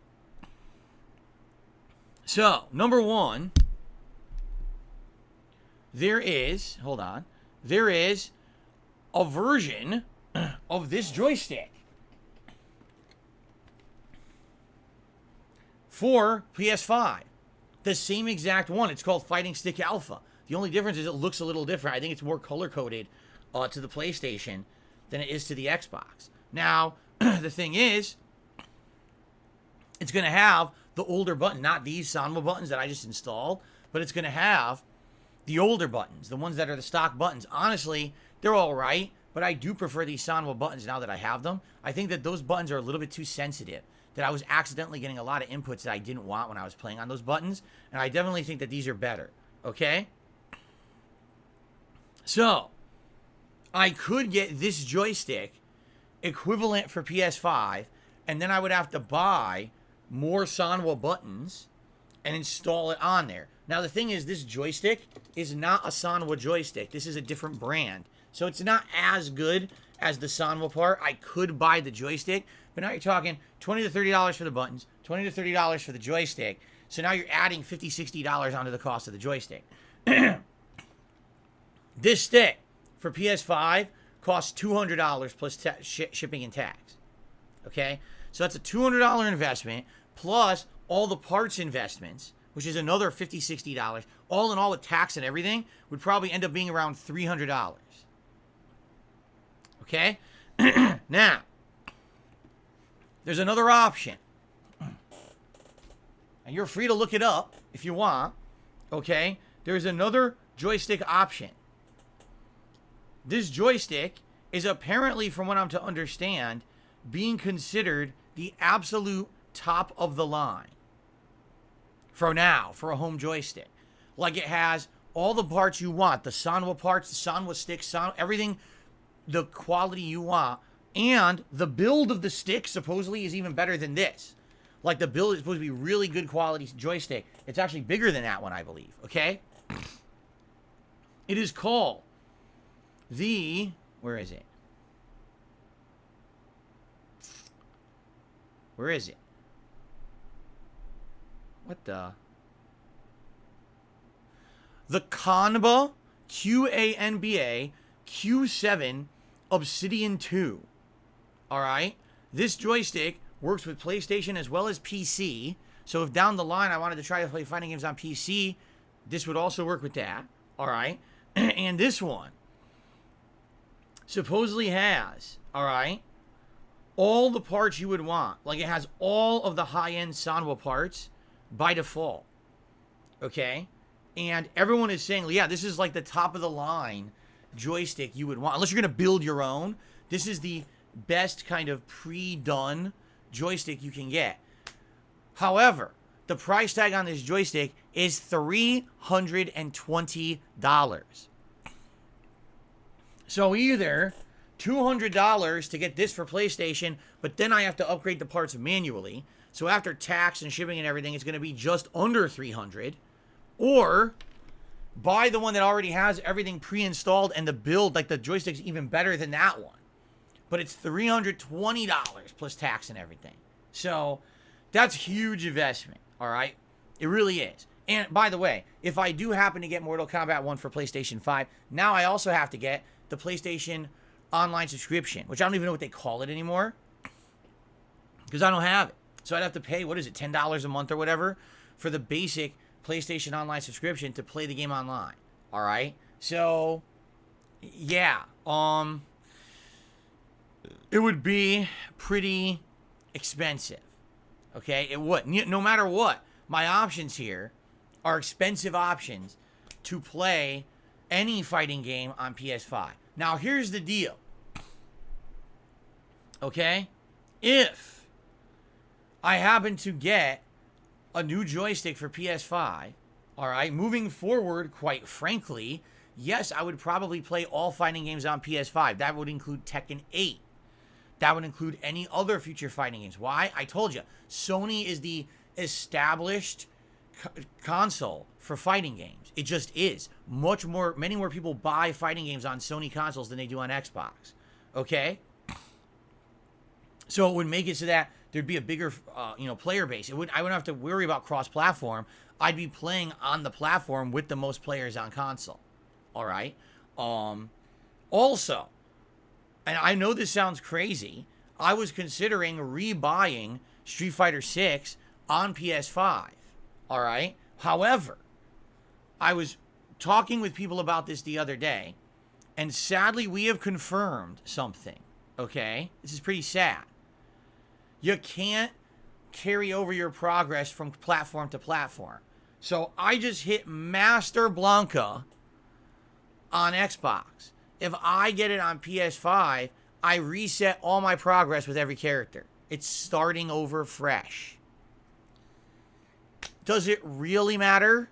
So, number one, there is a version of this joystick for PS5. The same exact one. It's called Fighting Stick Alpha. The only difference is it looks a little different. I think it's more color-coded to the PlayStation than it is to the Xbox. Now, the thing is, it's going to have the older button, not these Sanwa buttons that I just installed, but it's going to have the older buttons, the ones that are the stock buttons. Honestly, they're all right, but I do prefer these Sanwa buttons now that I have them. I think that those buttons are a little bit too sensitive, that I was accidentally getting a lot of inputs that I didn't want when I was playing on those buttons, and I definitely think that these are better, okay? So, I could get this joystick equivalent for PS5, and then I would have to buy more Sanwa buttons and install it on there. Now, the thing is, this joystick is not a Sanwa joystick. This is a different brand. So, it's not as good as the Sanwa part. I could buy the joystick, but now you're talking $20 to $30 for the buttons, $20 to $30 for the joystick. So, now you're adding $50, $60 onto the cost of the joystick. This stick for PS5 costs $200 plus shipping and tax. Okay? So that's a $200 investment plus all the parts investments, which is another $50, $60. All in all, with tax and everything, would probably end up being around $300. Okay? Now, there's another option. And you're free to look it up if you want. Okay? There's another joystick option. This joystick is apparently, from what I'm to understand, being considered the absolute top of the line for now, for a home joystick. Like, it has all the parts you want, the Sanwa parts, the Sanwa sticks, everything, the quality you want, and the build of the stick supposedly is even better than this. Like, the build is supposed to be really good quality joystick. It's actually bigger than that one, I believe, okay? It is called the, where is it? Where is it? What the? The Canba QANBA Q7 Obsidian 2. Alright? This joystick works with PlayStation as well as PC. So if down the line I wanted to try to play fighting games on PC, this would also work with that. Alright? And this one supposedly has, alright, all the parts you would want. Like, it has all of the high-end Sanwa parts by default. Okay? And everyone is saying, yeah, this is like the top-of-the-line joystick you would want. Unless you're going to build your own, this is the best kind of pre-done joystick you can get. However, the price tag on this joystick is $320. So either $200 to get this for PlayStation, but then I have to upgrade the parts manually. So after tax and shipping and everything, it's going to be just under $300. Or buy the one that already has everything pre-installed and the build, like the joystick's even better than that one. But it's $320 plus tax and everything. So that's huge investment, all right? It really is. And by the way, if I do happen to get Mortal Kombat 1 for PlayStation 5, now I also have to get the PlayStation online subscription, which I don't even know what they call it anymore, because I don't have it. So I'd have to pay, what is it, $10 a month or whatever for the basic PlayStation online subscription to play the game online. All right? So, yeah. It would be pretty expensive. Okay? It would. No matter what, my options here are expensive options to play any fighting game on PS5. Now, here's the deal. Okay? If I happen to get a new joystick for PS5, all right, moving forward, quite frankly, yes, I would probably play all fighting games on PS5. That would include Tekken 8. That would include any other future fighting games. Why? I told you, Sony is the established console for fighting games. It just is. Many more people buy fighting games on Sony consoles than they do on Xbox. Okay? So it would make it so that there'd be a bigger, player base. I wouldn't have to worry about cross-platform. I'd be playing on the platform with the most players on console. All right? Also, and I know this sounds crazy, I was considering rebuying Street Fighter 6 on PS5. All right? However, I was talking with people about this the other day, and sadly, we have confirmed something. Okay? This is pretty sad. You can't carry over your progress from platform to platform. So I just hit Master Blanca on Xbox. If I get it on PS5, I reset all my progress with every character. It's starting over fresh. Does it really matter?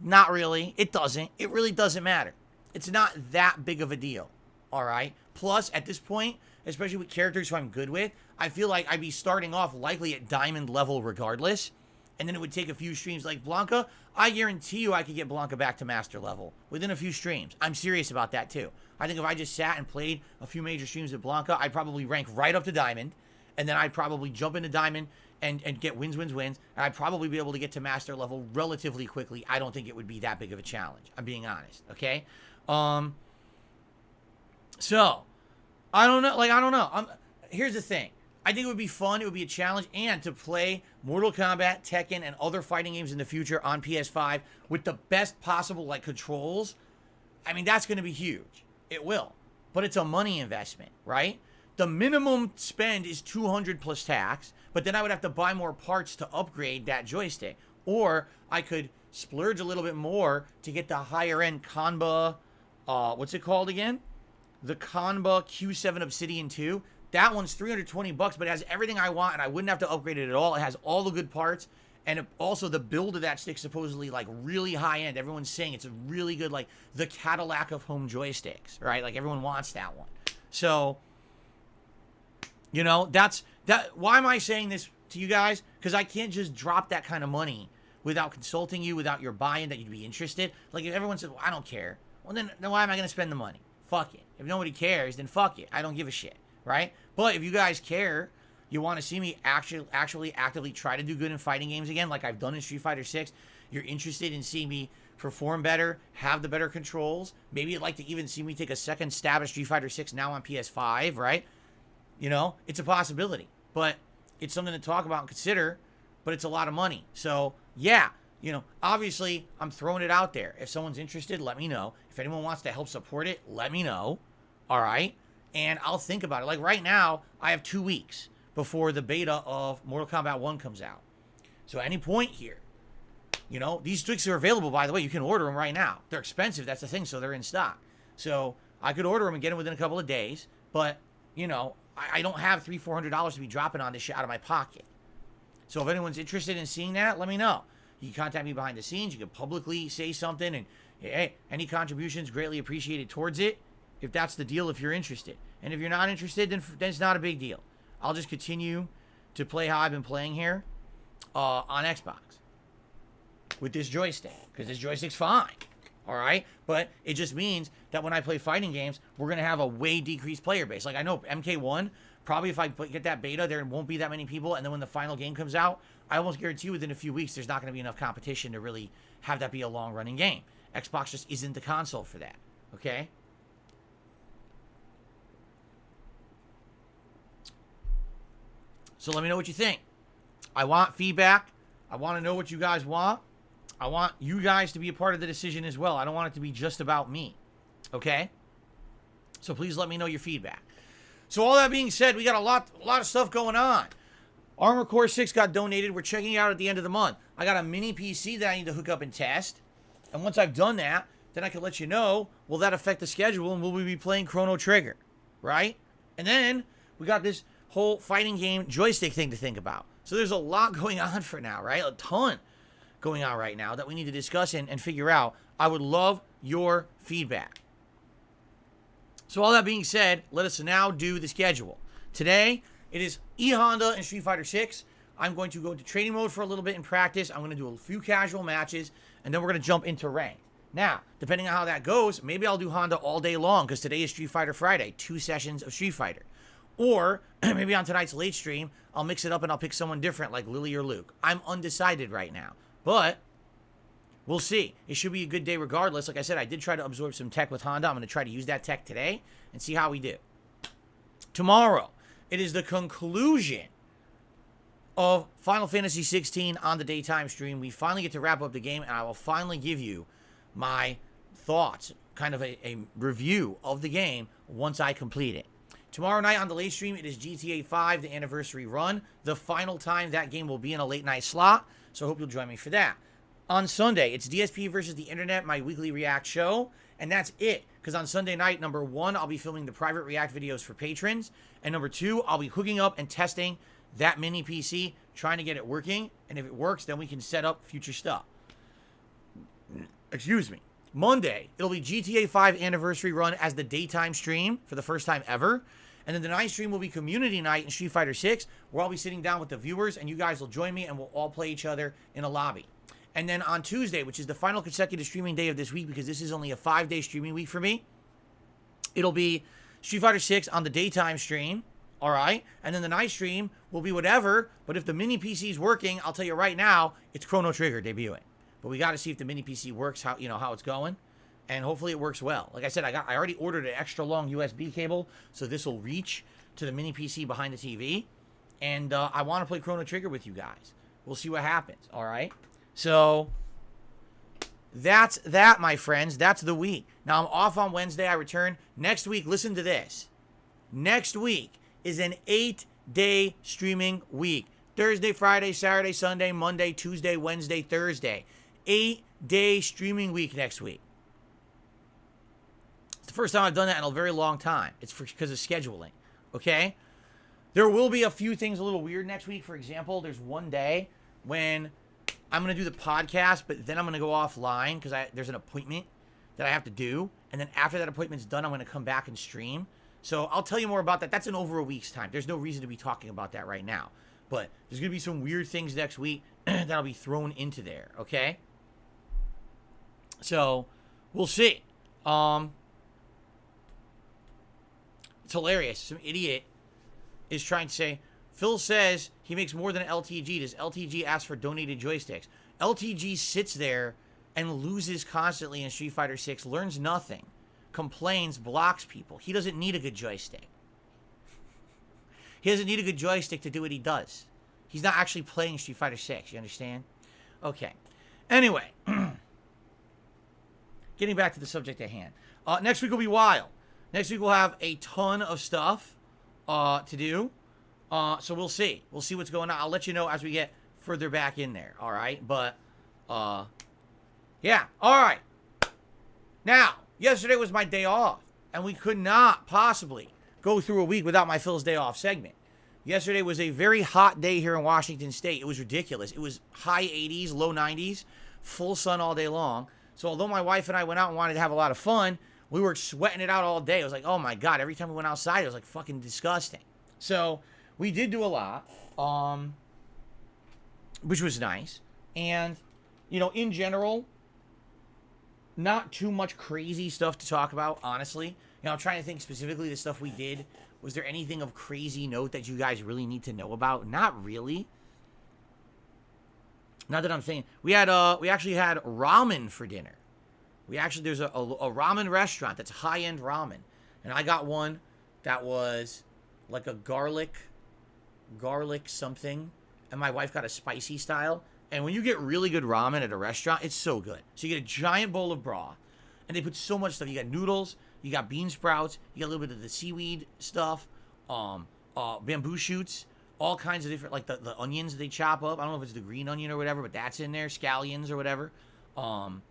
Not really. It doesn't. It really doesn't matter. It's not that big of a deal. All right? Plus, at this point, especially with characters who I'm good with, I feel like I'd be starting off likely at diamond level regardless. And then it would take a few streams like Blanca. I guarantee you I could get Blanca back to master level within a few streams. I'm serious about that too. I think if I just sat and played a few major streams with Blanca, I'd probably rank right up to diamond. And then I'd probably jump into diamond and get wins. And I'd probably be able to get to master level relatively quickly. I don't think it would be that big of a challenge. I'm being honest. Okay? So, I don't know. Here's the thing. I think it would be fun. It would be a challenge. And to play Mortal Kombat, Tekken, and other fighting games in the future on PS5 with the best possible, controls. I mean, that's going to be huge. It will. But it's a money investment, right? The minimum spend is $200 plus tax. But then I would have to buy more parts to upgrade that joystick. Or I could splurge a little bit more to get the higher-end Kanba, what's it called again? The Kanba Q7 Obsidian 2. That one's $320, but it has everything I want, and I wouldn't have to upgrade it at all. It has all the good parts, and also the build of that stick supposedly really high end. Everyone's saying it's a really good, the Cadillac of home joysticks, right? Everyone wants that one. So, that's that. Why am I saying this to you guys? Because I can't just drop that kind of money without consulting you, without your buy-in that you'd be interested. If everyone says, well, I don't care. Well, then why am I going to spend the money? Fuck it. If nobody cares, then fuck it. I don't give a shit. Right? But if you guys care, you want to see me actually actively try to do good in fighting games again, like I've done in Street Fighter 6, you're interested in seeing me perform better, have the better controls, maybe you'd like to even see me take a second stab at Street Fighter 6 now on PS5, right? It's a possibility. But it's something to talk about and consider, but it's a lot of money. So, yeah, obviously, I'm throwing it out there. If someone's interested, let me know. If anyone wants to help support it, let me know. All right? And I'll think about it. Right now, I have 2 weeks before the beta of Mortal Kombat 1 comes out. So at any point here, these sticks are available, by the way. You can order them right now. They're expensive, that's the thing, so they're in stock. So I could order them and get them within a couple of days. But, I don't have $300-400 to be dropping on this shit out of my pocket. So if anyone's interested in seeing that, let me know. You can contact me behind the scenes. You can publicly say something. And, hey, any contributions greatly appreciated towards it. If that's the deal, if you're interested. And if you're not interested, then it's not a big deal. I'll just continue to play how I've been playing here on Xbox with this joystick. Because this joystick's fine. All right? But it just means that when I play fighting games, we're going to have a way decreased player base. I know MK1, probably if I get that beta, there won't be that many people. And then when the final game comes out, I almost guarantee you within a few weeks, there's not going to be enough competition to really have that be a long-running game. Xbox just isn't the console for that. Okay? So let me know what you think. I want feedback. I want to know what you guys want. I want you guys to be a part of the decision as well. I don't want it to be just about me. Okay? So please let me know your feedback. So all that being said, we got a lot of stuff going on. Armor Core 6 got donated. We're checking it out at the end of the month. I got a mini PC that I need to hook up and test. And once I've done that, then I can let you know, will that affect the schedule and will we be playing Chrono Trigger? Right? And then we got this whole fighting game joystick thing to think about. So there's a lot going on for now, right? A ton going on right now that we need to discuss and figure out. I would love your feedback. So all that being said, let us now do the schedule. Today, it is E-Honda and Street Fighter 6. I'm going to go into training mode for a little bit in practice. I'm going to do a few casual matches. and then we're going to jump into ranked. Now, depending on how that goes, maybe I'll do Honda all day long because today is Street Fighter Friday, 2 sessions of Street Fighter. Or maybe on tonight's late stream, I'll mix it up and I'll pick someone different like Lily or Luke. I'm undecided right now, but we'll see. It should be a good day regardless. Like I said, I did try to absorb some tech with Honda. I'm going to try to use that tech today and see how we do. Tomorrow, it is the conclusion of Final Fantasy 16 on the daytime stream. We finally get to wrap up the game, and I will finally give you my thoughts, kind of a review of the game once I complete it. Tomorrow night on the late stream, it is GTA 5, the anniversary run. The final time that game will be in a late night slot, so I hope you'll join me for that. On Sunday, it's DSP versus the Internet, my weekly React show, and that's it. Because on Sunday night, number 1, I'll be filming the private React videos for patrons, and number 2, I'll be hooking up and testing that mini PC, trying to get it working, and if it works, then we can set up future stuff. Excuse me. Monday, it'll be GTA 5 anniversary run as the daytime stream for the first time ever. And then the night stream will be community night in Street Fighter 6, where I'll be sitting down with the viewers, and you guys will join me, and we'll all play each other in a lobby. And then on Tuesday, which is the final consecutive streaming day of this week, because this is only a 5-day streaming week for me, it'll be Street Fighter 6 on the daytime stream, all right? And then the night stream will be whatever, but if the mini PC is working, I'll tell you right now, it's Chrono Trigger debuting. But we got to see if the mini PC works, how it's going, and hopefully it works well. Like I said, I already ordered an extra long USB cable, so this will reach to the mini PC behind the TV, and I want to play Chrono Trigger with you guys. We'll see what happens, all right? So that's that, my friends. That's the week. Now I'm off on Wednesday. I return next week. Listen to this. Next week is an 8-day streaming week. Thursday, Friday, Saturday, Sunday, Monday, Tuesday, Wednesday, Thursday. 8-day streaming week next week. It's the first time I've done that in a very long time. It's because of scheduling, okay? There will be a few things a little weird next week. For example, there's one day when I'm going to do the podcast, but then I'm going to go offline because there's an appointment that I have to do. And then after that appointment's done, I'm going to come back and stream. So I'll tell you more about that. That's in over a week's time. There's no reason to be talking about that right now. But there's going to be some weird things next week that'll be thrown into there, okay? So, we'll see. It's hilarious. Some idiot is trying to say, Phil says he makes more than LTG. Does LTG ask for donated joysticks? LTG sits there and loses constantly in Street Fighter 6, learns nothing, complains, blocks people. He doesn't need a good joystick. He doesn't need a good joystick to do what he does. He's not actually playing Street Fighter 6, you understand? Okay. Anyway, getting back to the subject at hand. Next week will be wild. Next week we'll have a ton of stuff to do. So we'll see. We'll see what's going on. I'll let you know as we get further back in there, all right? But, yeah. All right. Now, yesterday was my day off, and we could not possibly go through a week without my Phil's Day Off segment. Yesterday was a very hot day here in Washington State. It was ridiculous. It was high 80s, low 90s, full sun all day long. So although my wife and I went out and wanted to have a lot of fun, we were sweating it out all day. It was like, oh my God, every time we went outside, it was like fucking disgusting. So we did do a lot, which was nice. And, in general, not too much crazy stuff to talk about, honestly. I'm trying to think specifically the stuff we did. Was there anything of crazy note that you guys really need to know about? Not really. Not that I'm saying. We actually had ramen for dinner. There's a ramen restaurant that's high-end ramen. And I got one that was like a garlic something. And my wife got a spicy style. And when you get really good ramen at a restaurant, it's so good. So you get a giant bowl of broth. And they put so much stuff. You got noodles. You got bean sprouts. You got a little bit of the seaweed stuff. Bamboo shoots. All kinds of different, like the onions they chop up. I don't know if it's the green onion or whatever, but that's in there. Scallions or whatever. And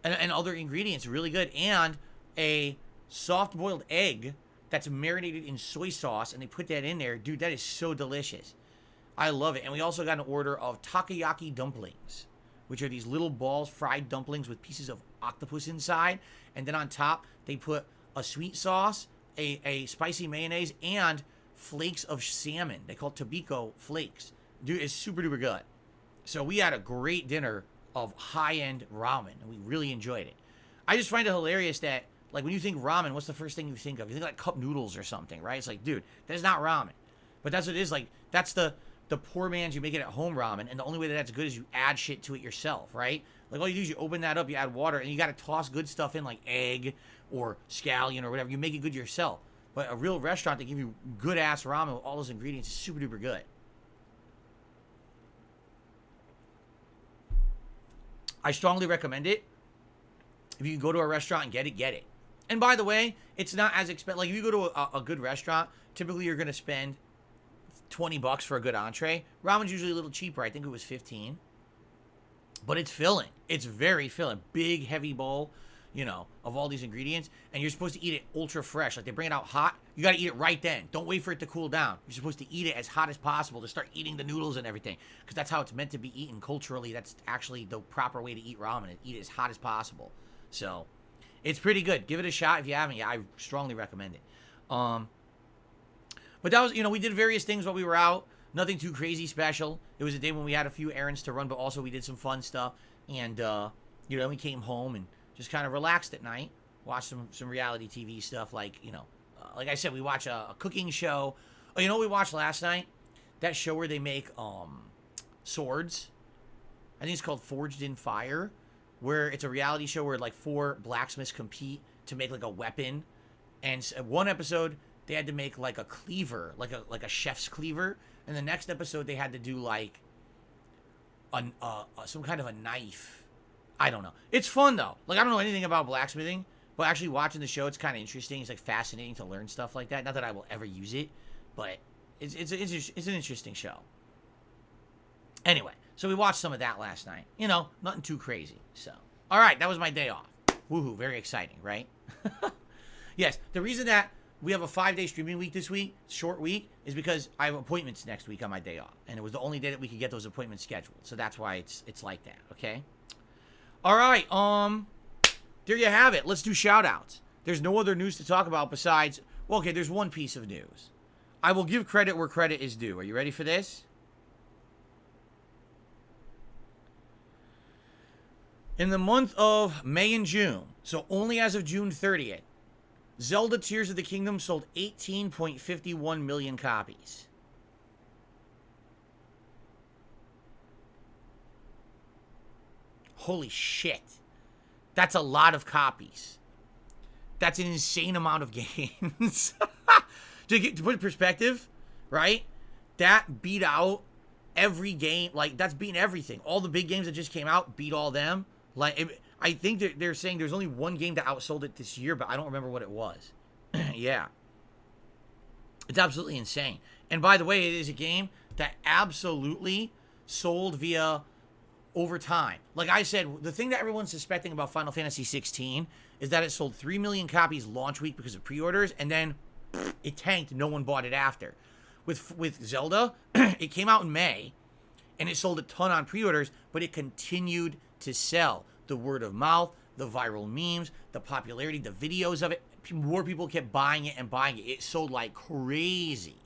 other ingredients. Really good. And a soft-boiled egg that's marinated in soy sauce. And they put that in there. Dude, that is so delicious. I love it. And we also got an order of takoyaki dumplings, which are these little balls, fried dumplings with pieces of octopus inside. And then on top, they put a sweet sauce, a spicy mayonnaise, and flakes of salmon. They call it Tobiko flakes. Dude, it's super duper good. So we had a great dinner of high-end ramen, and we really enjoyed it. I just find it hilarious that, like, when you think ramen, what's the first thing you think of? You think like cup noodles or something, right? It's like, dude, that's not ramen. But that's what it is. Like, that's the poor man's, you make it at home ramen, and the only way that that's good is you add shit to it yourself, right? Like, all you do is you open that up, you add water, and you got to toss good stuff in, like egg or scallion or whatever. You make it good yourself. But a real restaurant, they give you good-ass ramen with all those ingredients. It's super-duper good. I strongly recommend it. If you can go to a restaurant and get it. And by the way, it's not as expensive. Like, if you go to a good restaurant, typically you're going to spend $20 for a good entree. Ramen's usually a little cheaper. I think it was 15. But it's filling. It's very filling. Big, heavy bowl, you know, of all these ingredients. And you're supposed to eat it ultra fresh. Like, they bring it out hot. You got to eat it right then. Don't wait for it to cool down. You're supposed to eat it as hot as possible to start eating the noodles and everything. Because that's how it's meant to be eaten culturally. That's actually the proper way to eat ramen. Eat it as hot as possible. So, it's pretty good. Give it a shot if you haven't. Yeah, I strongly recommend it. But that was, you know, we did various things while we were out. Nothing too crazy special. It was a day when we had a few errands to run, but also we did some fun stuff. And, you know, we came home and just kind of relaxed at night. Watched some reality TV stuff like, you know, like I said, we watch a cooking show. Oh, you know what we watched last night? That show where they make swords. I think it's called Forged in Fire. Where it's a reality show where like 4 blacksmiths compete to make like a weapon. And one episode they had to make like a cleaver, like a chef's cleaver, and the next episode they had to do like some kind of a knife. I don't know. It's fun though. Like, I don't know anything about blacksmithing, but actually watching the show, it's kind of interesting. It's like fascinating to learn stuff like that. Not that I will ever use it, but it's an interesting show. Anyway, so we watched some of that last night. You know, nothing too crazy. So, all right, that was my day off. Woohoo, very exciting, right? Yes, the reason that we have a 5-day streaming week this week, short week, is because I have appointments next week on my day off. And it was the only day that we could get those appointments scheduled. So that's why it's like that, okay? All right, there you have it. Let's do shout-outs. There's no other news to talk about besides, well, okay, there's one piece of news. I will give credit where credit is due. Are you ready for this? In the month of May and June, so only as of June 30th, Zelda Tears of the Kingdom sold 18.51 million copies. Holy shit. That's a lot of copies. That's an insane amount of games. To put it in perspective, right? That beat out every game. Like, that's beating everything. All the big games that just came out beat all them. Like, I think they're saying there's only one game that outsold it this year, but I don't remember what it was. Yeah. It's absolutely insane. And by the way, it is a game that absolutely sold via over time. Like I said, the thing that everyone's suspecting about Final Fantasy 16 is that it sold 3 million copies launch week because of pre-orders, and then it tanked. No one bought it after. With Zelda, it came out in May, and it sold a ton on pre-orders, but it continued to sell. The word of mouth, the viral memes, the popularity, the videos of it, more people kept buying it and buying it. It sold like crazy.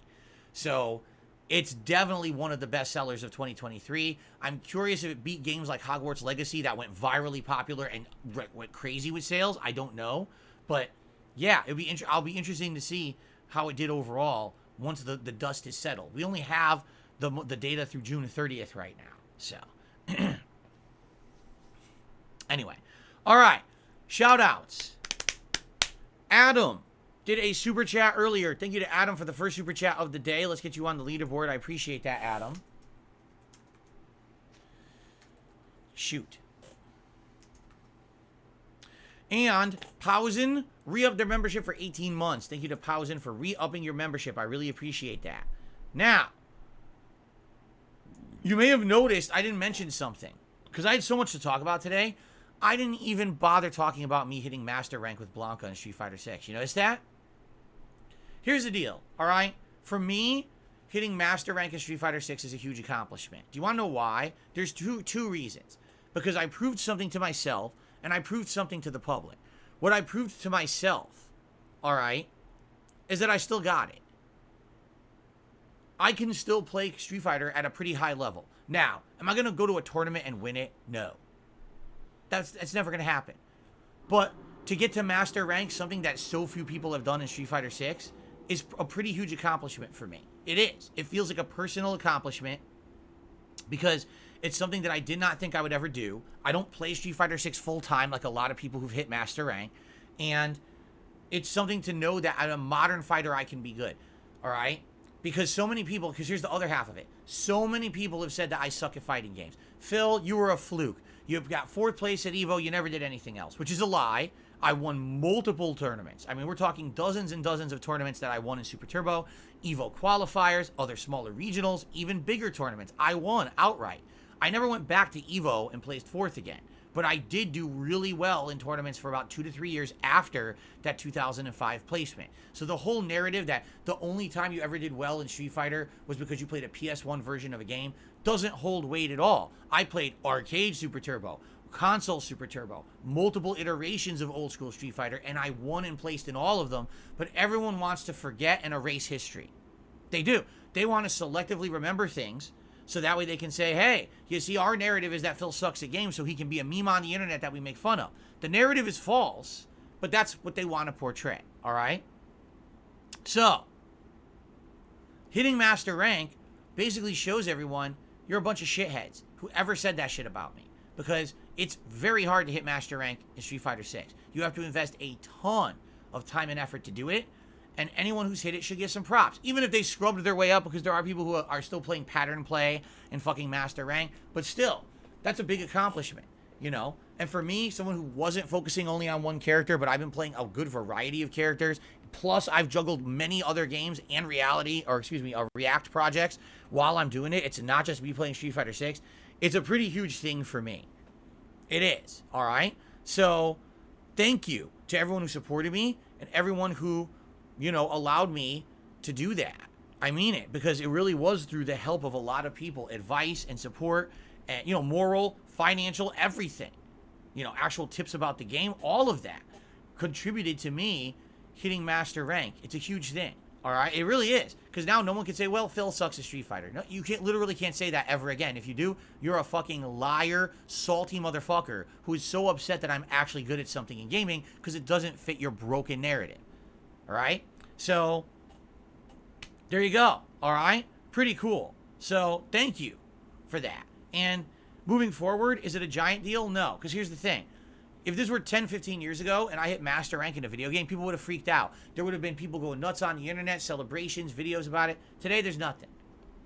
So it's definitely one of the best sellers of 2023. I'm curious if it beat games like Hogwarts Legacy that went virally popular and went crazy with sales. I don't know. But yeah, I'll be interesting to see how it did overall once the dust is settled. We only have the data through June 30th right now. So anyway, all right, shout outs. Adam did a super chat earlier. Thank you to Adam for the first super chat of the day. Let's get you on the leaderboard. I appreciate that, Adam. Shoot. And Pausen re-upped their membership for 18 months. Thank you to Pausen for re-upping your membership. I really appreciate that. Now, you may have noticed I didn't mention something because I had so much to talk about today. I didn't even bother talking about me hitting master rank with Blanca in Street Fighter 6. You notice that? Here's the deal, all right? For me, hitting master rank in Street Fighter 6 is a huge accomplishment. Do you want to know why? There's two reasons. Because I proved something to myself, and I proved something to the public. What I proved to myself, all right, is that I still got it. I can still play Street Fighter at a pretty high level. Now, am I going to go to a tournament and win it? No. That's never going to happen. But to get to master rank, something that so few people have done in Street Fighter 6, is a pretty huge accomplishment for me. It is. It feels like a personal accomplishment because it's something that I did not think I would ever do. I don't play Street Fighter 6 full time like a lot of people who've hit master rank, and it's something to know that as a modern fighter I can be good. All right? Because so many people, because here's the other half of it. So many people have said that I suck at fighting games. Phil, you were a fluke. You've got 4th place at EVO. You never did anything else, which is a lie. I won multiple tournaments. I mean, we're talking dozens and dozens of tournaments that I won in Super Turbo, EVO qualifiers, other smaller regionals, even bigger tournaments. I won outright. I never went back to EVO and placed 4th again. But I did do really well in tournaments for about 2 to 3 years after that 2005 placement. So the whole narrative that the only time you ever did well in Street Fighter was because you played a PS1 version of a game doesn't hold weight at all. I played arcade Super Turbo, console Super Turbo, multiple iterations of old school Street Fighter, and I won and placed in all of them. But everyone wants to forget and erase history. They do. They want to selectively remember things, so that way they can say, hey, you see, our narrative is that Phil sucks at games, so he can be a meme on the internet that we make fun of. The narrative is false, but that's what they want to portray, all right? So, hitting master rank basically shows everyone you're a bunch of shitheads. Whoever said that shit about me. Because it's very hard to hit master rank in Street Fighter 6. You have to invest a ton of time and effort to do it. And anyone who's hit it should get some props. Even if they scrubbed their way up, because there are people who are still playing pattern play and fucking master rank. But still, that's a big accomplishment, you know? And for me, someone who wasn't focusing only on one character, but I've been playing a good variety of characters, plus I've juggled many other games and React projects while I'm doing it. It's not just me playing Street Fighter 6. It's a pretty huge thing for me. It is, all right? So, thank you to everyone who supported me and everyone who, you know, allowed me to do that. I mean it, because it really was through the help of a lot of people, advice and support, and, you know, moral, financial, everything. You know, actual tips about the game, all of that contributed to me hitting master rank. It's a huge thing, all right? It really is, because now no one can say, well, Phil sucks at Street Fighter. No, you literally can't say that ever again. If you do, you're a fucking liar, salty motherfucker who is so upset that I'm actually good at something in gaming because it doesn't fit your broken narrative. All right? So, there you go. All right? Pretty cool. So, thank you for that. And moving forward, is it a giant deal? No. Because here's the thing. If this were 10, 15 years ago and I hit master rank in a video game, people would have freaked out. There would have been people going nuts on the internet, celebrations, videos about it. Today, there's nothing.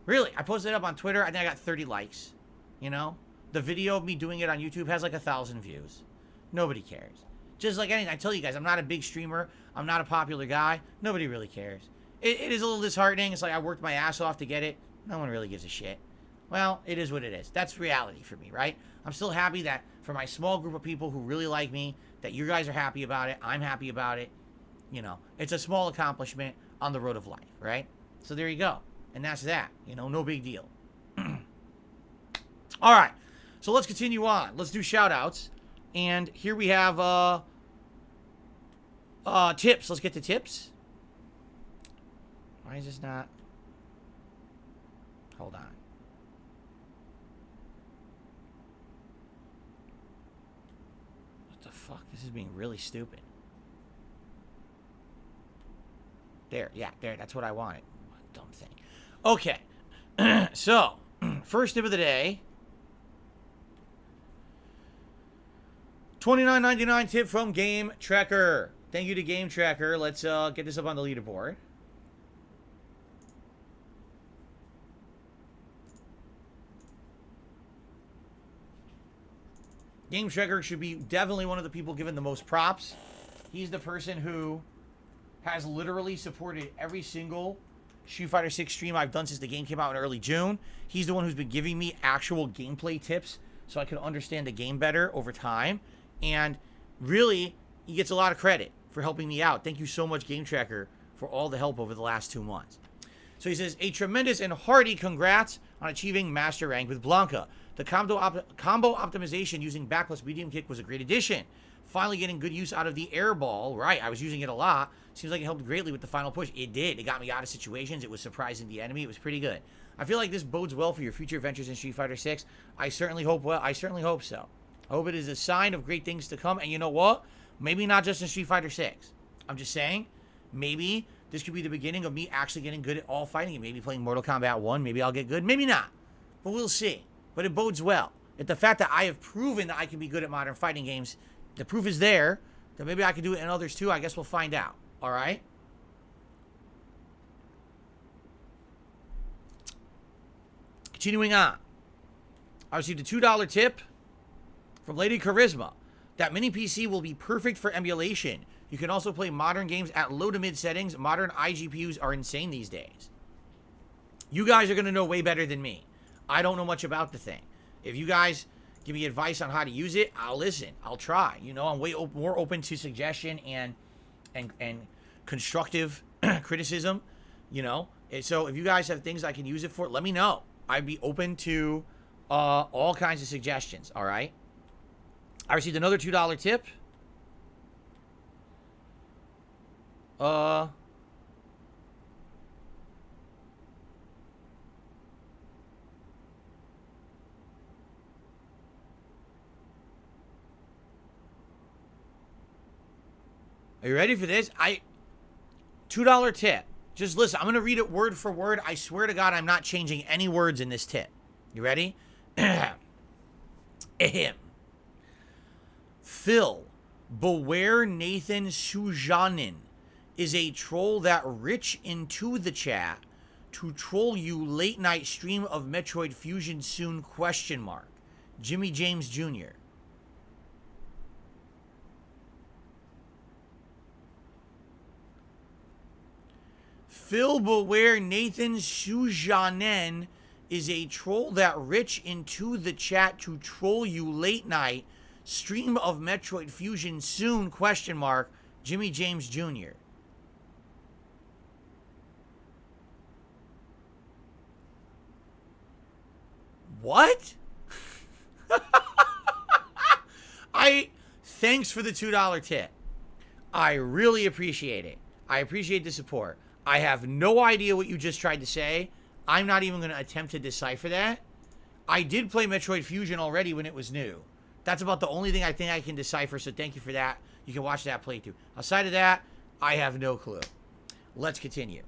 Really. I posted it up on Twitter. I think I got 30 likes. You know? The video of me doing it on YouTube has like 1,000 views. Nobody cares. Just like anything, I tell you guys, I'm not a big streamer. I'm not a popular guy. Nobody really cares. It is a little disheartening. It's like I worked my ass off to get it. No one really gives a shit. Well, it is what it is. That's reality for me, right? I'm still happy that for my small group of people who really like me, that you guys are happy about it. I'm happy about it. You know, it's a small accomplishment on the road of life, right? So there you go. And that's that. You know, no big deal. All right. So let's continue on. Let's do shout-outs. And here we have tips. Let's get to tips. Why is this not? Hold on. What the fuck? This is being really stupid. There. Yeah, there. That's what I wanted. What a dumb thing. Okay. So, first tip of the day. $29.99 tip from Game Tracker. Thank you to Game Tracker. Let's get this up on the leaderboard. Game Tracker should be definitely one of the people given the most props. He's the person who has literally supported every single Street Fighter 6 stream I've done since the game came out in early June. He's the one who's been giving me actual gameplay tips so I can understand the game better over time. And really, he gets a lot of credit for helping me out. Thank you so much, Game Tracker, for all the help over the last 2 months. So he says, a tremendous and hearty congrats on achieving Master Rank with Blanca. The combo optimization using back plus medium kick was a great addition. Finally getting good use out of the air ball. Right, I was using it a lot. Seems like it helped greatly with the final push. It did. It got me out of situations. It was surprising the enemy. It was pretty good. I feel like this bodes well for your future ventures in Street Fighter 6. I certainly hope so. I hope it is a sign of great things to come. And you know what? Maybe not just in Street Fighter 6. I'm just saying, maybe this could be the beginning of me actually getting good at all fighting. And maybe playing Mortal Kombat 1. Maybe I'll get good. Maybe not. But we'll see. But it bodes well. If the fact that I have proven that I can be good at modern fighting games, the proof is there, then maybe I can do it in others too. I guess we'll find out. All right? Continuing on. I received a $2 tip from Lady Charisma. That mini PC will be perfect for emulation. You can also play modern games at low to mid settings. Modern iGPUs are insane these days. You guys are going to know way better than me. I don't know much about the thing. If you guys give me advice on how to use it, I'll listen. I'll try. You know, I'm way more open to suggestion and constructive criticism, you know. And so if you guys have things I can use it for, let me know. I'd be open to all kinds of suggestions, all right? I received another $2 tip. Are you ready for this? $2 tip. Just listen, I'm going to read it word for word. I swear to God, I'm not changing any words in this tip. You ready? Ahem. Phil, beware Nathan Sujanin is a troll that rich into the chat to troll you late night stream of Metroid Fusion soon ? Jimmy James Jr. Phil, beware Nathan Sujanen is a troll that rich into the chat to troll you late night stream of Metroid Fusion soon ? Jimmy James Jr. What? Thanks for the $2 tip. I really appreciate it. I appreciate the support. I have no idea what you just tried to say. I'm not even going to attempt to decipher that. I did play Metroid Fusion already when it was new. That's about the only thing I think I can decipher, so thank you for that. You can watch that playthrough. Outside of that, I have no clue. Let's continue.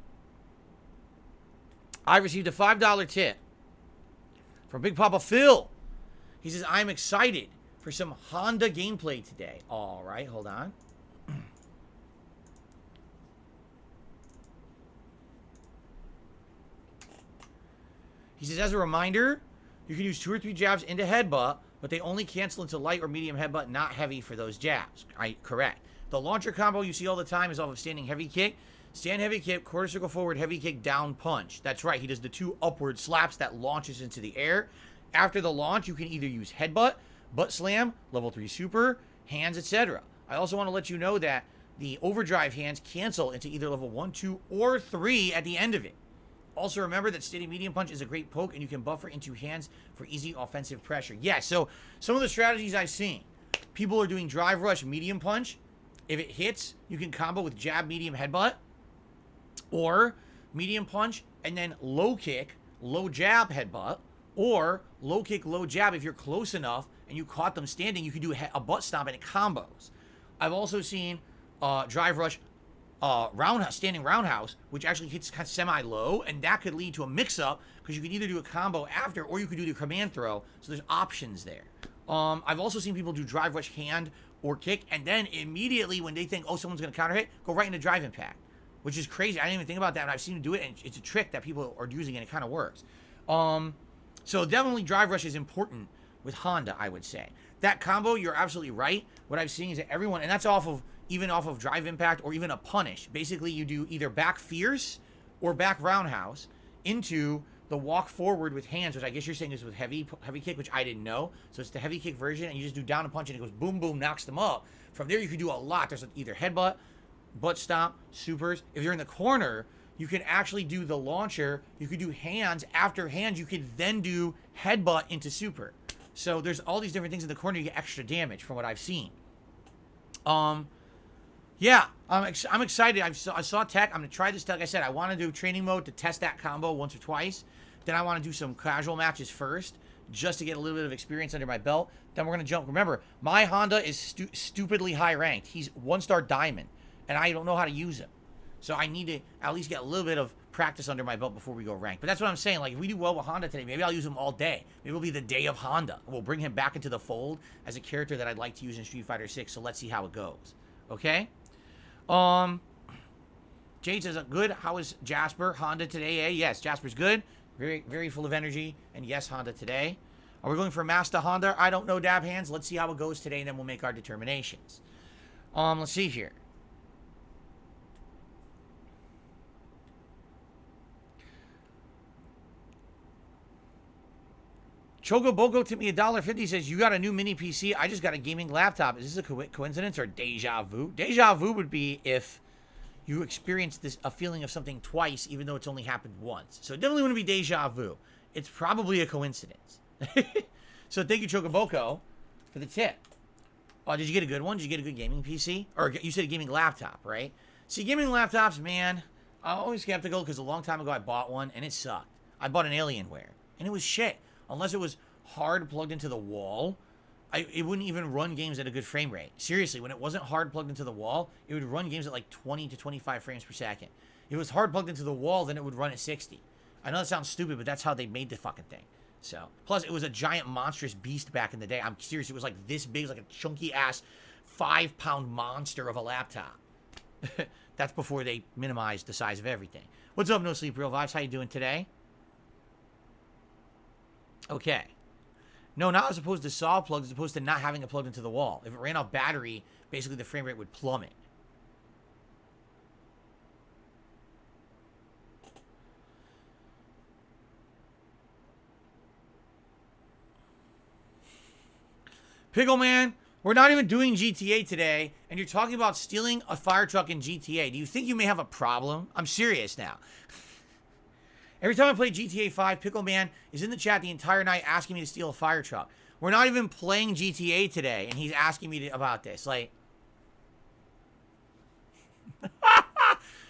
I received a $5 tip from Big Papa Phil. He says, I'm excited for some Honda gameplay today. All right, hold on. He says, as a reminder, you can use 2 or 3 jabs into headbutt, but they only cancel into light or medium headbutt, not heavy for those jabs. Correct. The launcher combo you see all the time is off of standing heavy kick. Stand heavy kick, quarter circle forward, heavy kick, down punch. That's right. He does the 2 upward slaps that launches into the air. After the launch, you can either use headbutt, butt slam, level 3 super, hands, etc. I also want to let you know that the overdrive hands cancel into either level 1, 2, or 3 at the end of it. Also, remember that steady medium punch is a great poke, and you can buffer into hands for easy offensive pressure. Yeah, so some of the strategies I've seen. People are doing drive rush medium punch. If it hits, you can combo with jab medium headbutt. Or medium punch and then low kick, low jab headbutt. Or low kick, low jab. If you're close enough and you caught them standing, you can do a butt stomp and it combos. I've also seen drive rush standing roundhouse, which actually hits kind of semi-low, and that could lead to a mix-up because you can either do a combo after or you could do the command throw. So there's options there. I've also seen people do drive rush hand or kick, and then immediately when they think, oh, someone's going to counter hit, go right into drive impact, which is crazy. I didn't even think about that, and I've seen them do it, and it's a trick that people are using, and it kind of works. So definitely drive rush is important with Honda, I would say. That combo, you're absolutely right. What I've seen is that everyone, and that's even off of drive impact or even a punish. Basically, you do either back fierce or back roundhouse into the walk forward with hands, which I guess you're saying is with heavy kick, which I didn't know. So it's the heavy kick version, and you just do down and punch, and it goes boom, boom, knocks them up. From there, you can do a lot. There's either headbutt, butt stomp, supers. If you're in the corner, you can actually do the launcher. You could do hands. After hands, you could then do headbutt into super. So there's all these different things in the corner. You get extra damage from what I've seen. Yeah, I'm excited. I saw tech. I'm going to try this tech. Like I said, I want to do training mode to test that combo once or twice. Then I want to do some casual matches first just to get a little bit of experience under my belt. Then we're going to jump. Remember, my Honda is stupidly high ranked. He's 1-star diamond, and I don't know how to use him. So I need to at least get a little bit of practice under my belt before we go rank. But that's what I'm saying. Like, if we do well with Honda today, maybe I'll use him all day. Maybe it'll be the day of Honda. We'll bring him back into the fold as a character that I'd like to use in Street Fighter 6. So let's see how it goes. Okay? Jade says, good. How is Jasper? Honda today, eh? Yes, Jasper's good. Very, very full of energy. And yes, Honda today. Are we going for Master Honda? I don't know, Dab Hands. Let's see how it goes today, and then we'll make our determinations. Let's see here. Choco Boko tipped me $1.50. Says, you got a new mini PC. I just got a gaming laptop. Is this a coincidence or deja vu? Deja vu would be if you experienced a feeling of something twice, even though it's only happened once. So it definitely wouldn't be deja vu. It's probably a coincidence. So thank you, Choco Boko, for the tip. Oh, did you get a good one? Did you get a good gaming PC? Or you said a gaming laptop, right? See, gaming laptops, man, I'm always skeptical because a long time ago I bought one and it sucked. I bought an Alienware and it was shit. Unless it was hard plugged into the wall, it wouldn't even run games at a good frame rate. Seriously, when it wasn't hard plugged into the wall, it would run games at like 20 to 25 frames per second. If it was hard plugged into the wall, then it would run at 60. I know that sounds stupid, but that's how they made the fucking thing. So, plus it was a giant monstrous beast back in the day. I'm serious, it was like this big, like a chunky ass 5-pound monster of a laptop. That's before they minimized the size of everything. What's up, No Sleep Real Vibes? How you doing today? Okay. No, not as opposed to saw plugs, as opposed to not having it plugged into the wall. If it ran out battery, basically the frame rate would plummet. Pickle Man, we're not even doing GTA today, and you're talking about stealing a fire truck in GTA. Do you think you may have a problem? I'm serious now. Every time I play GTA 5, Pickle Man is in the chat the entire night asking me to steal a fire truck. We're not even playing GTA today, and he's asking me about this. Like,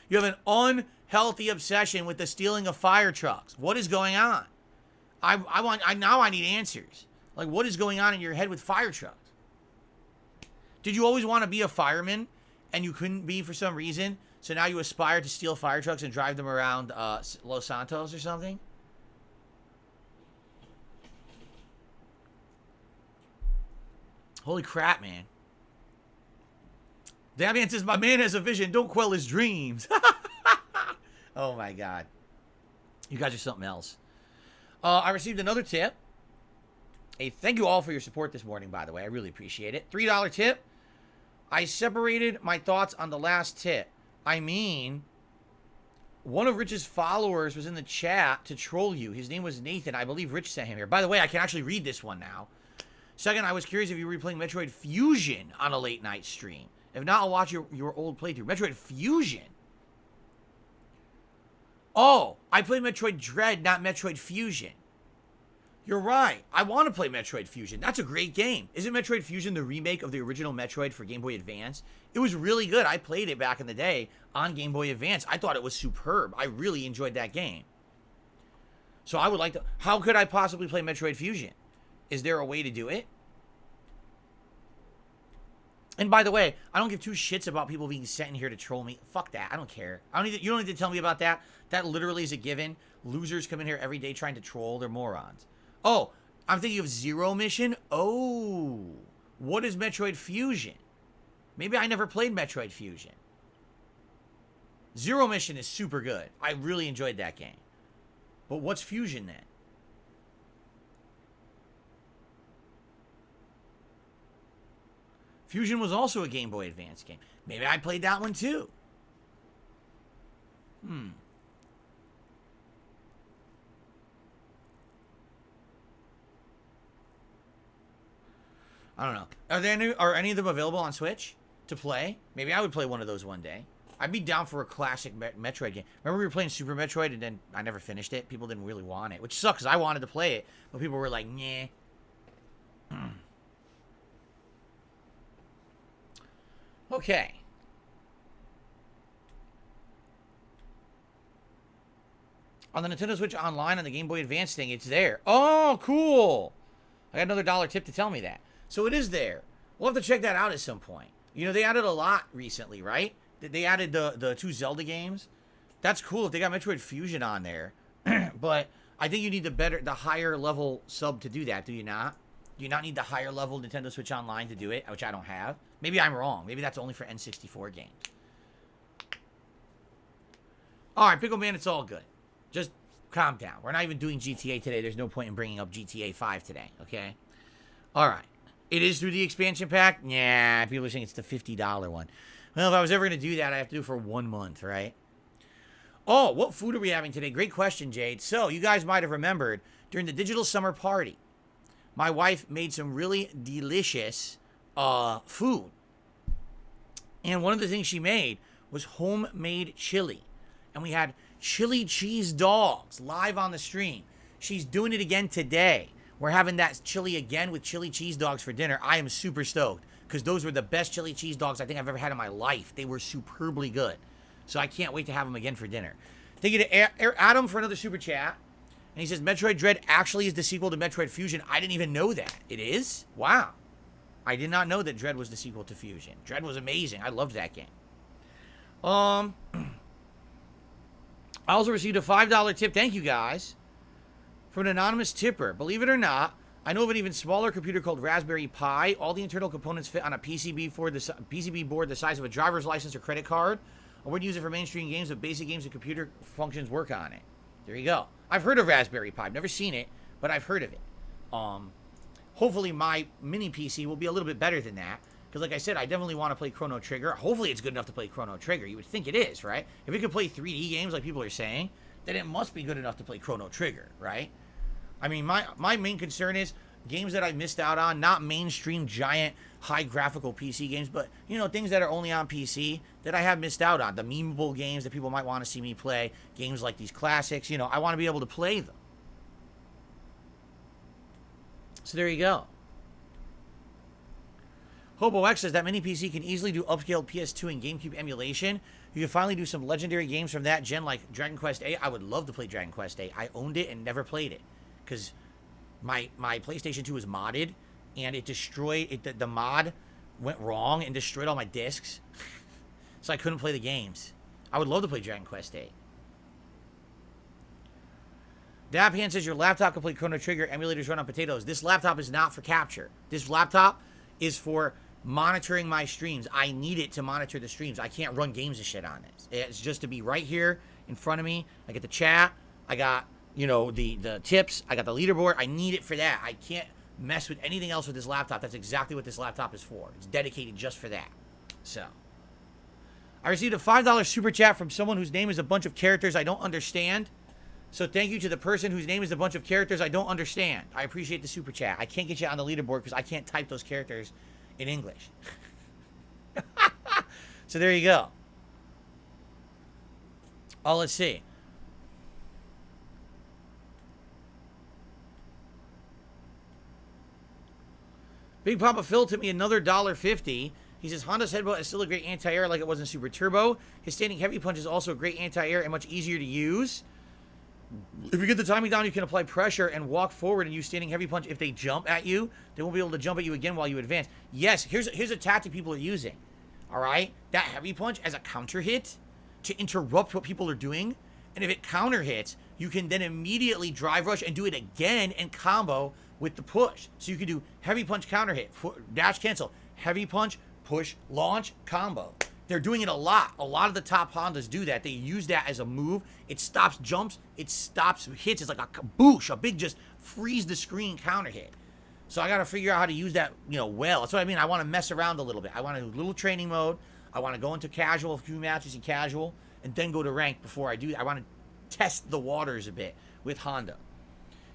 you have an unhealthy obsession with the stealing of fire trucks. What is going on? Now I need answers. Like, what is going on in your head with fire trucks? Did you always want to be a fireman, and you couldn't be for some reason? So now you aspire to steal fire trucks and drive them around Los Santos or something? Holy crap, man. Davian says, my man has a vision. Don't quell his dreams. Oh, my God. You guys are something else. I received another tip. Hey, thank you all for your support this morning, by the way. I really appreciate it. $3 tip. I separated my thoughts on the last tip. I mean, one of Rich's followers was in the chat to troll you. His name was Nathan. I believe Rich sent him here. By the way, I can actually read this one now. Second, I was curious if you were replaying Metroid Fusion on a late night stream. If not, I'll watch your old playthrough. Metroid Fusion? Oh, I played Metroid Dread, not Metroid Fusion. You're right. I want to play Metroid Fusion. That's a great game. Isn't Metroid Fusion the remake of the original Metroid for Game Boy Advance? It was really good. I played it back in the day on Game Boy Advance. I thought it was superb. I really enjoyed that game. So I would like to... How could I possibly play Metroid Fusion? Is there a way to do it? And by the way, I don't give two shits about people being sent in here to troll me. Fuck that. I don't care. You don't need to tell me about that. That literally is a given. Losers come in here every day trying to troll. They're morons. Oh, I'm thinking of Zero Mission. Oh, what is Metroid Fusion? Maybe I never played Metroid Fusion. Zero Mission is super good. I really enjoyed that game. But what's Fusion then? Fusion was also a Game Boy Advance game. Maybe I played that one too. I don't know. Are any of them available on Switch to play? Maybe I would play one of those one day. I'd be down for a classic Metroid game. Remember we were playing Super Metroid and then I never finished it? People didn't really want it, which sucks because I wanted to play it, but people were like, nah. Okay. On the Nintendo Switch Online, on the Game Boy Advance thing, it's there. Oh, cool. I got another $1 tip to tell me that. So it is there. We'll have to check that out at some point. You know, they added a lot recently, right? They added the 2 Zelda games. That's cool if they got Metroid Fusion on there. But I think you need the higher level sub to do that, do you not? Do you not need the higher level Nintendo Switch Online to do it, which I don't have? Maybe I'm wrong. Maybe that's only for N64 games. Alright, Pickle Man, it's all good. Just calm down. We're not even doing GTA today. There's no point in bringing up GTA 5 today, okay? Alright. It is through the expansion pack? Yeah, people are saying it's the $50 one. Well, if I was ever going to do that, I have to do it for 1 month, right? Oh, what food are we having today? Great question, Jade. So, you guys might have remembered, during the digital summer party, my wife made some really delicious food. And one of the things she made was homemade chili. And we had chili cheese dogs live on the stream. She's doing it again today. We're having that chili again with chili cheese dogs for dinner. I am super stoked because those were the best chili cheese dogs I think I've ever had in my life. They were superbly good. So I can't wait to have them again for dinner. Thank you to Adam for another super chat. And he says, Metroid Dread actually is the sequel to Metroid Fusion. I didn't even know that. It is? Wow. I did not know that Dread was the sequel to Fusion. Dread was amazing. I loved that game. I also received a $5 tip. Thank you, guys. From an anonymous tipper. Believe it or not, I know of an even smaller computer called Raspberry Pi. All the internal components fit on a PCB board the size of a driver's license or credit card. I wouldn't use it for mainstream games, but basic games and computer functions work on it. There you go. I've heard of Raspberry Pi. I've never seen it, but I've heard of it. Hopefully my mini PC will be a little bit better than that. Because like I said, I definitely want to play Chrono Trigger. Hopefully it's good enough to play Chrono Trigger. You would think it is, right? If it could play 3D games like people are saying, then it must be good enough to play Chrono Trigger, right? I mean, my main concern is games that I missed out on, not mainstream giant high graphical PC games, but, you know, things that are only on PC that I have missed out on. The memeable games that people might want to see me play, games like these classics, you know, I want to be able to play them. So there you go. Hobo X says that mini PC can easily do upscaled PS2 and GameCube emulation. You can finally do some legendary games from that gen like Dragon Quest 8. I would love to play Dragon Quest 8. I owned it and never played it because my PlayStation 2 was modded and it destroyed it. The mod went wrong and destroyed all my discs, so I couldn't play the games. I would love to play Dragon Quest 8. Dabhan says your laptop can play Chrono Trigger. Emulators run on potatoes. This laptop is not for capture. This laptop is for monitoring my streams. I need it to monitor the streams. I can't run games and shit on this. It's just to be right here in front of me. I get the chat. I got, you know, the tips. I got the leaderboard. I need it for that. I can't mess with anything else with this laptop. That's exactly what this laptop is for. It's dedicated just for that. So, I received a $5 super chat from someone whose name is a bunch of characters I don't understand. So thank you to the person whose name is a bunch of characters I don't understand. I appreciate the super chat. I can't get you on the leaderboard because I can't type those characters in English. So there you go. Oh, let's see. Big Papa Phil took me another $1.50. He says, Honda's headbutt is still a great anti-air like it was in Super Turbo. His standing heavy punch is also a great anti-air and much easier to use. If you get the timing down, you can apply pressure and walk forward and use standing heavy punch. If they jump at you, they won't be able to jump at you again while you advance. Yes, here's a tactic people are using. All right? That heavy punch as a counter hit to interrupt what people are doing. And if it counter hits, you can then immediately drive rush and do it again and combo with the push. So you can do heavy punch counter hit, dash cancel, heavy punch, push, launch, combo. They're doing it a lot. A lot of the top Hondas do that. They use that as a move. It stops jumps. It stops hits. It's like a kaboosh, a big just freeze the screen counter hit. So I got to figure out how to use that, you know, well. That's what I mean. I want to mess around a little bit. I want to do a little training mode. I want to go into casual, a few matches in casual, and then go to rank before I do. I want to test the waters a bit with Honda.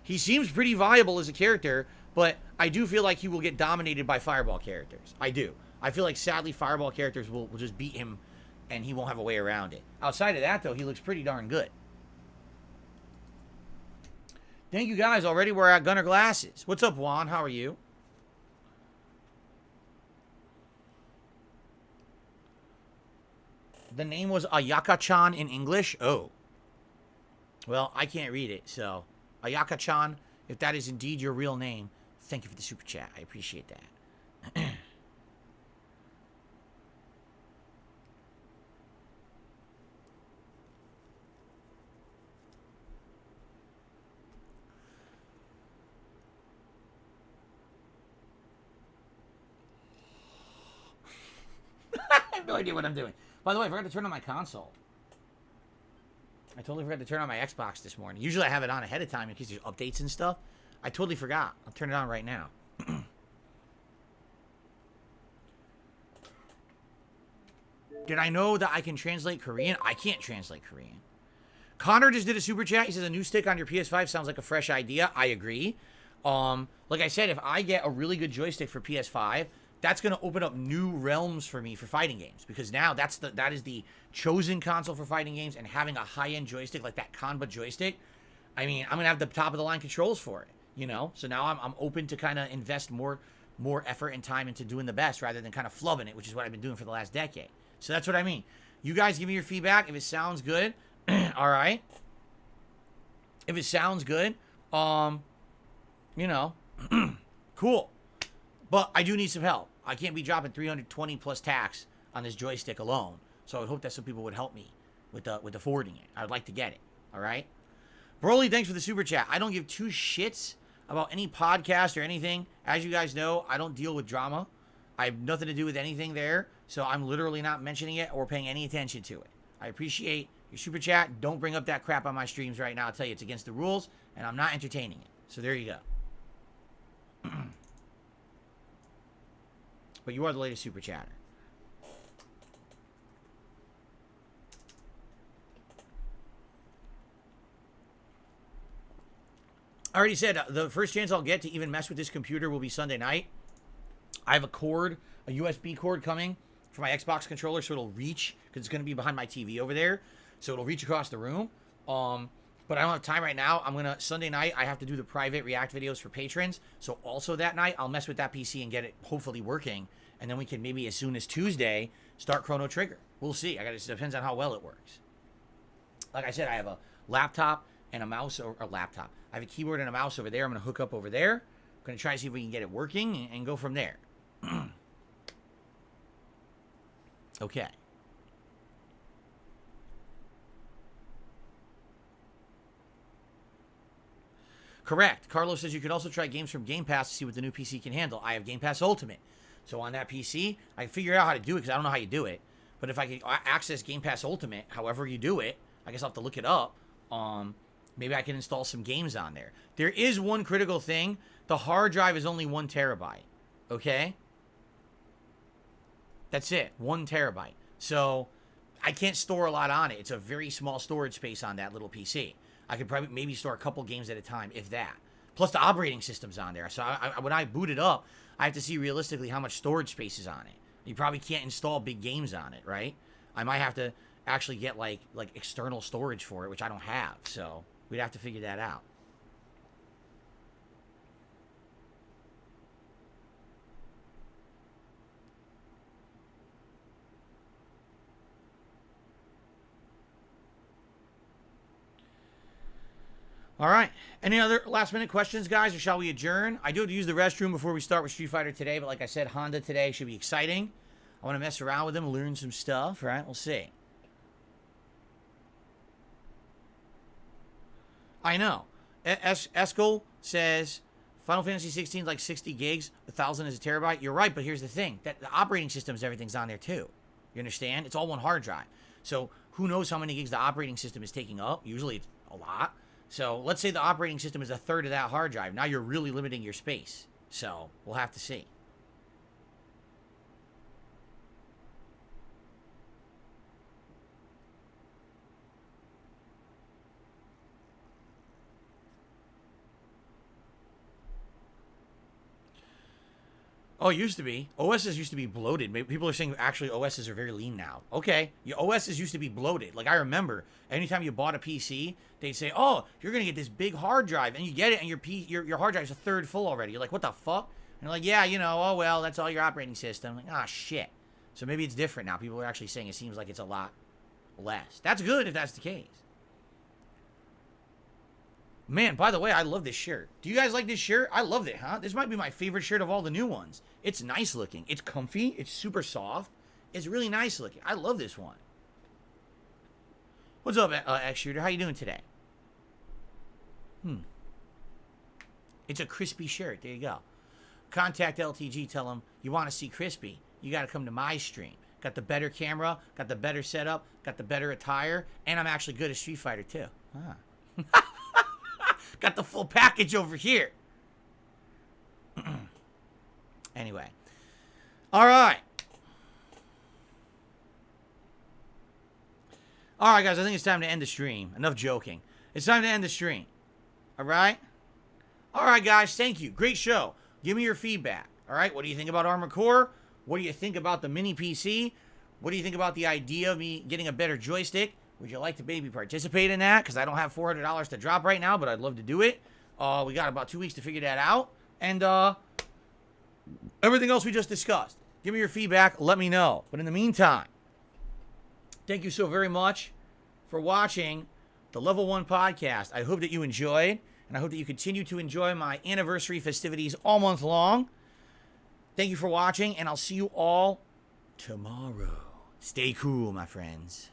He seems pretty viable as a character, but I do feel like he will get dominated by Fireball characters. I do. I feel like, sadly, Fireball characters will just beat him, and he won't have a way around it. Outside of that, though, he looks pretty darn good. Thank you, guys. Already we're at Gunner Glasses. What's up, Juan? How are you? The name was Ayaka-chan in English? Oh. Well, I can't read it, so Ayaka-chan, if that is indeed your real name, thank you for the super chat. I appreciate that. I have no idea what I'm doing. By the way, I forgot to turn on my console. I totally forgot to turn on my Xbox this morning. Usually I have it on ahead of time in case there's updates and stuff. I totally forgot. I'll turn it on right now. Did I know that I can translate Korean? I can't translate Korean. Connor just did a super chat. He says a new stick on your PS5 sounds like a fresh idea. I agree. Like I said, if I get a really good joystick for PS5, that's going to open up new realms for me for fighting games, because now that is the chosen console for fighting games, and having a high-end joystick like that Kanba joystick, I mean, I'm going to have the top-of-the-line controls for it, you know? So now I'm open to kind of invest more effort and time into doing the best rather than kind of flubbing it, which is what I've been doing for the last decade. So that's what I mean. You guys give me your feedback. If it sounds good, all right. If it sounds good, you know, cool. But I do need some help. I can't be dropping 320 plus tax on this joystick alone. So I hope that some people would help me with affording it. I'd like to get it. All right. Broly, thanks for the super chat. I don't give two shits about any podcast or anything. As you guys know, I don't deal with drama. I have nothing to do with anything there. So I'm literally not mentioning it or paying any attention to it. I appreciate your super chat. Don't bring up that crap on my streams right now. I'll tell you, it's against the rules, and I'm not entertaining it. So there you go. But you are the latest super chatter. I already said the first chance I'll get to even mess with this computer will be Sunday night. I have a USB cord coming for my Xbox controller, so it'll reach, because it's going to be behind my TV over there, so it'll reach across the room. But I don't have time right now. Sunday night, I have to do the private React videos for patrons. So also that night, I'll mess with that PC and get it hopefully working. And then we can maybe as soon as Tuesday, start Chrono Trigger. We'll see. It depends on how well it works. Like I said, I have a laptop and a mouse, or a laptop. I have a keyboard and a mouse over there. I'm going to hook up over there. I'm going to try to see if we can get it working and go from there. Okay. Correct. Carlos says you could also try games from Game Pass to see what the new PC can handle. I have Game Pass Ultimate. So on that PC, I can figure out how to do it, because I don't know how you do it. But if I can access Game Pass Ultimate, however you do it, I guess I'll have to look it up. Maybe I can install some games on there. There is one critical thing. The hard drive is only 1 terabyte. Okay? That's it. 1 terabyte. So I can't store a lot on it. It's a very small storage space on that little PC. I could probably maybe store a couple games at a time, if that. Plus the operating system's on there. So when I boot it up, I have to see realistically how much storage space is on it. You probably can't install big games on it, right? I might have to actually get like external storage for it, which I don't have. So we'd have to figure that out. All right. Any other last-minute questions, guys, or shall we adjourn? I do have to use the restroom before we start with Street Fighter today, but like I said, Honda today should be exciting. I want to mess around with them, learn some stuff, right? We'll see. I know. Eskel says Final Fantasy 16 is like 60 gigs, 1,000 is a terabyte. You're right, but here's the thing. That the operating systems, everything's on there too. You understand? It's all one hard drive. So who knows how many gigs the operating system is taking up? Usually it's a lot. So let's say the operating system is a third of that hard drive. Now you're really limiting your space. So we'll have to see. Oh, it used to be. OSs used to be bloated. Maybe people are saying actually OSs are very lean now. Okay. Your OSs used to be bloated. Like I remember, anytime you bought a PC, they'd say, oh, you're going to get this big hard drive. And you get it and your hard drive is a third full already. You're like, what the fuck? And they're like, yeah, you know, oh, well, that's all your operating system. I'm like, ah, shit. So maybe it's different now. People are actually saying it seems like it's a lot less. That's good if that's the case. Man, by the way, I love this shirt. Do you guys like this shirt? I loved it, huh? This might be my favorite shirt of all the new ones. It's nice looking. It's comfy. It's super soft. It's really nice looking. I love this one. What's up, X-Shooter? How you doing today? It's a crispy shirt. There you go. Contact LTG. Tell them you want to see crispy. You got to come to my stream. Got the better camera. Got the better setup. Got the better attire. And I'm actually good at Street Fighter, too. Got the full package over here. Anyway. All right. All right, guys. I think it's time to end the stream. Enough joking. It's time to end the stream. All right? All right, guys. Thank you. Great show. Give me your feedback. All right? What do you think about Armored Core? What do you think about the mini PC? What do you think about the idea of me getting a better joystick? Would you like to maybe participate in that? Because I don't have $400 to drop right now, but I'd love to do it. We got about 2 weeks to figure that out. And everything else we just discussed. Give me your feedback. Let me know. But in the meantime, thank you so very much for watching the Level 1 podcast. I hope that you enjoyed, and I hope that you continue to enjoy my anniversary festivities all month long. Thank you for watching, and I'll see you all tomorrow. Stay cool, my friends.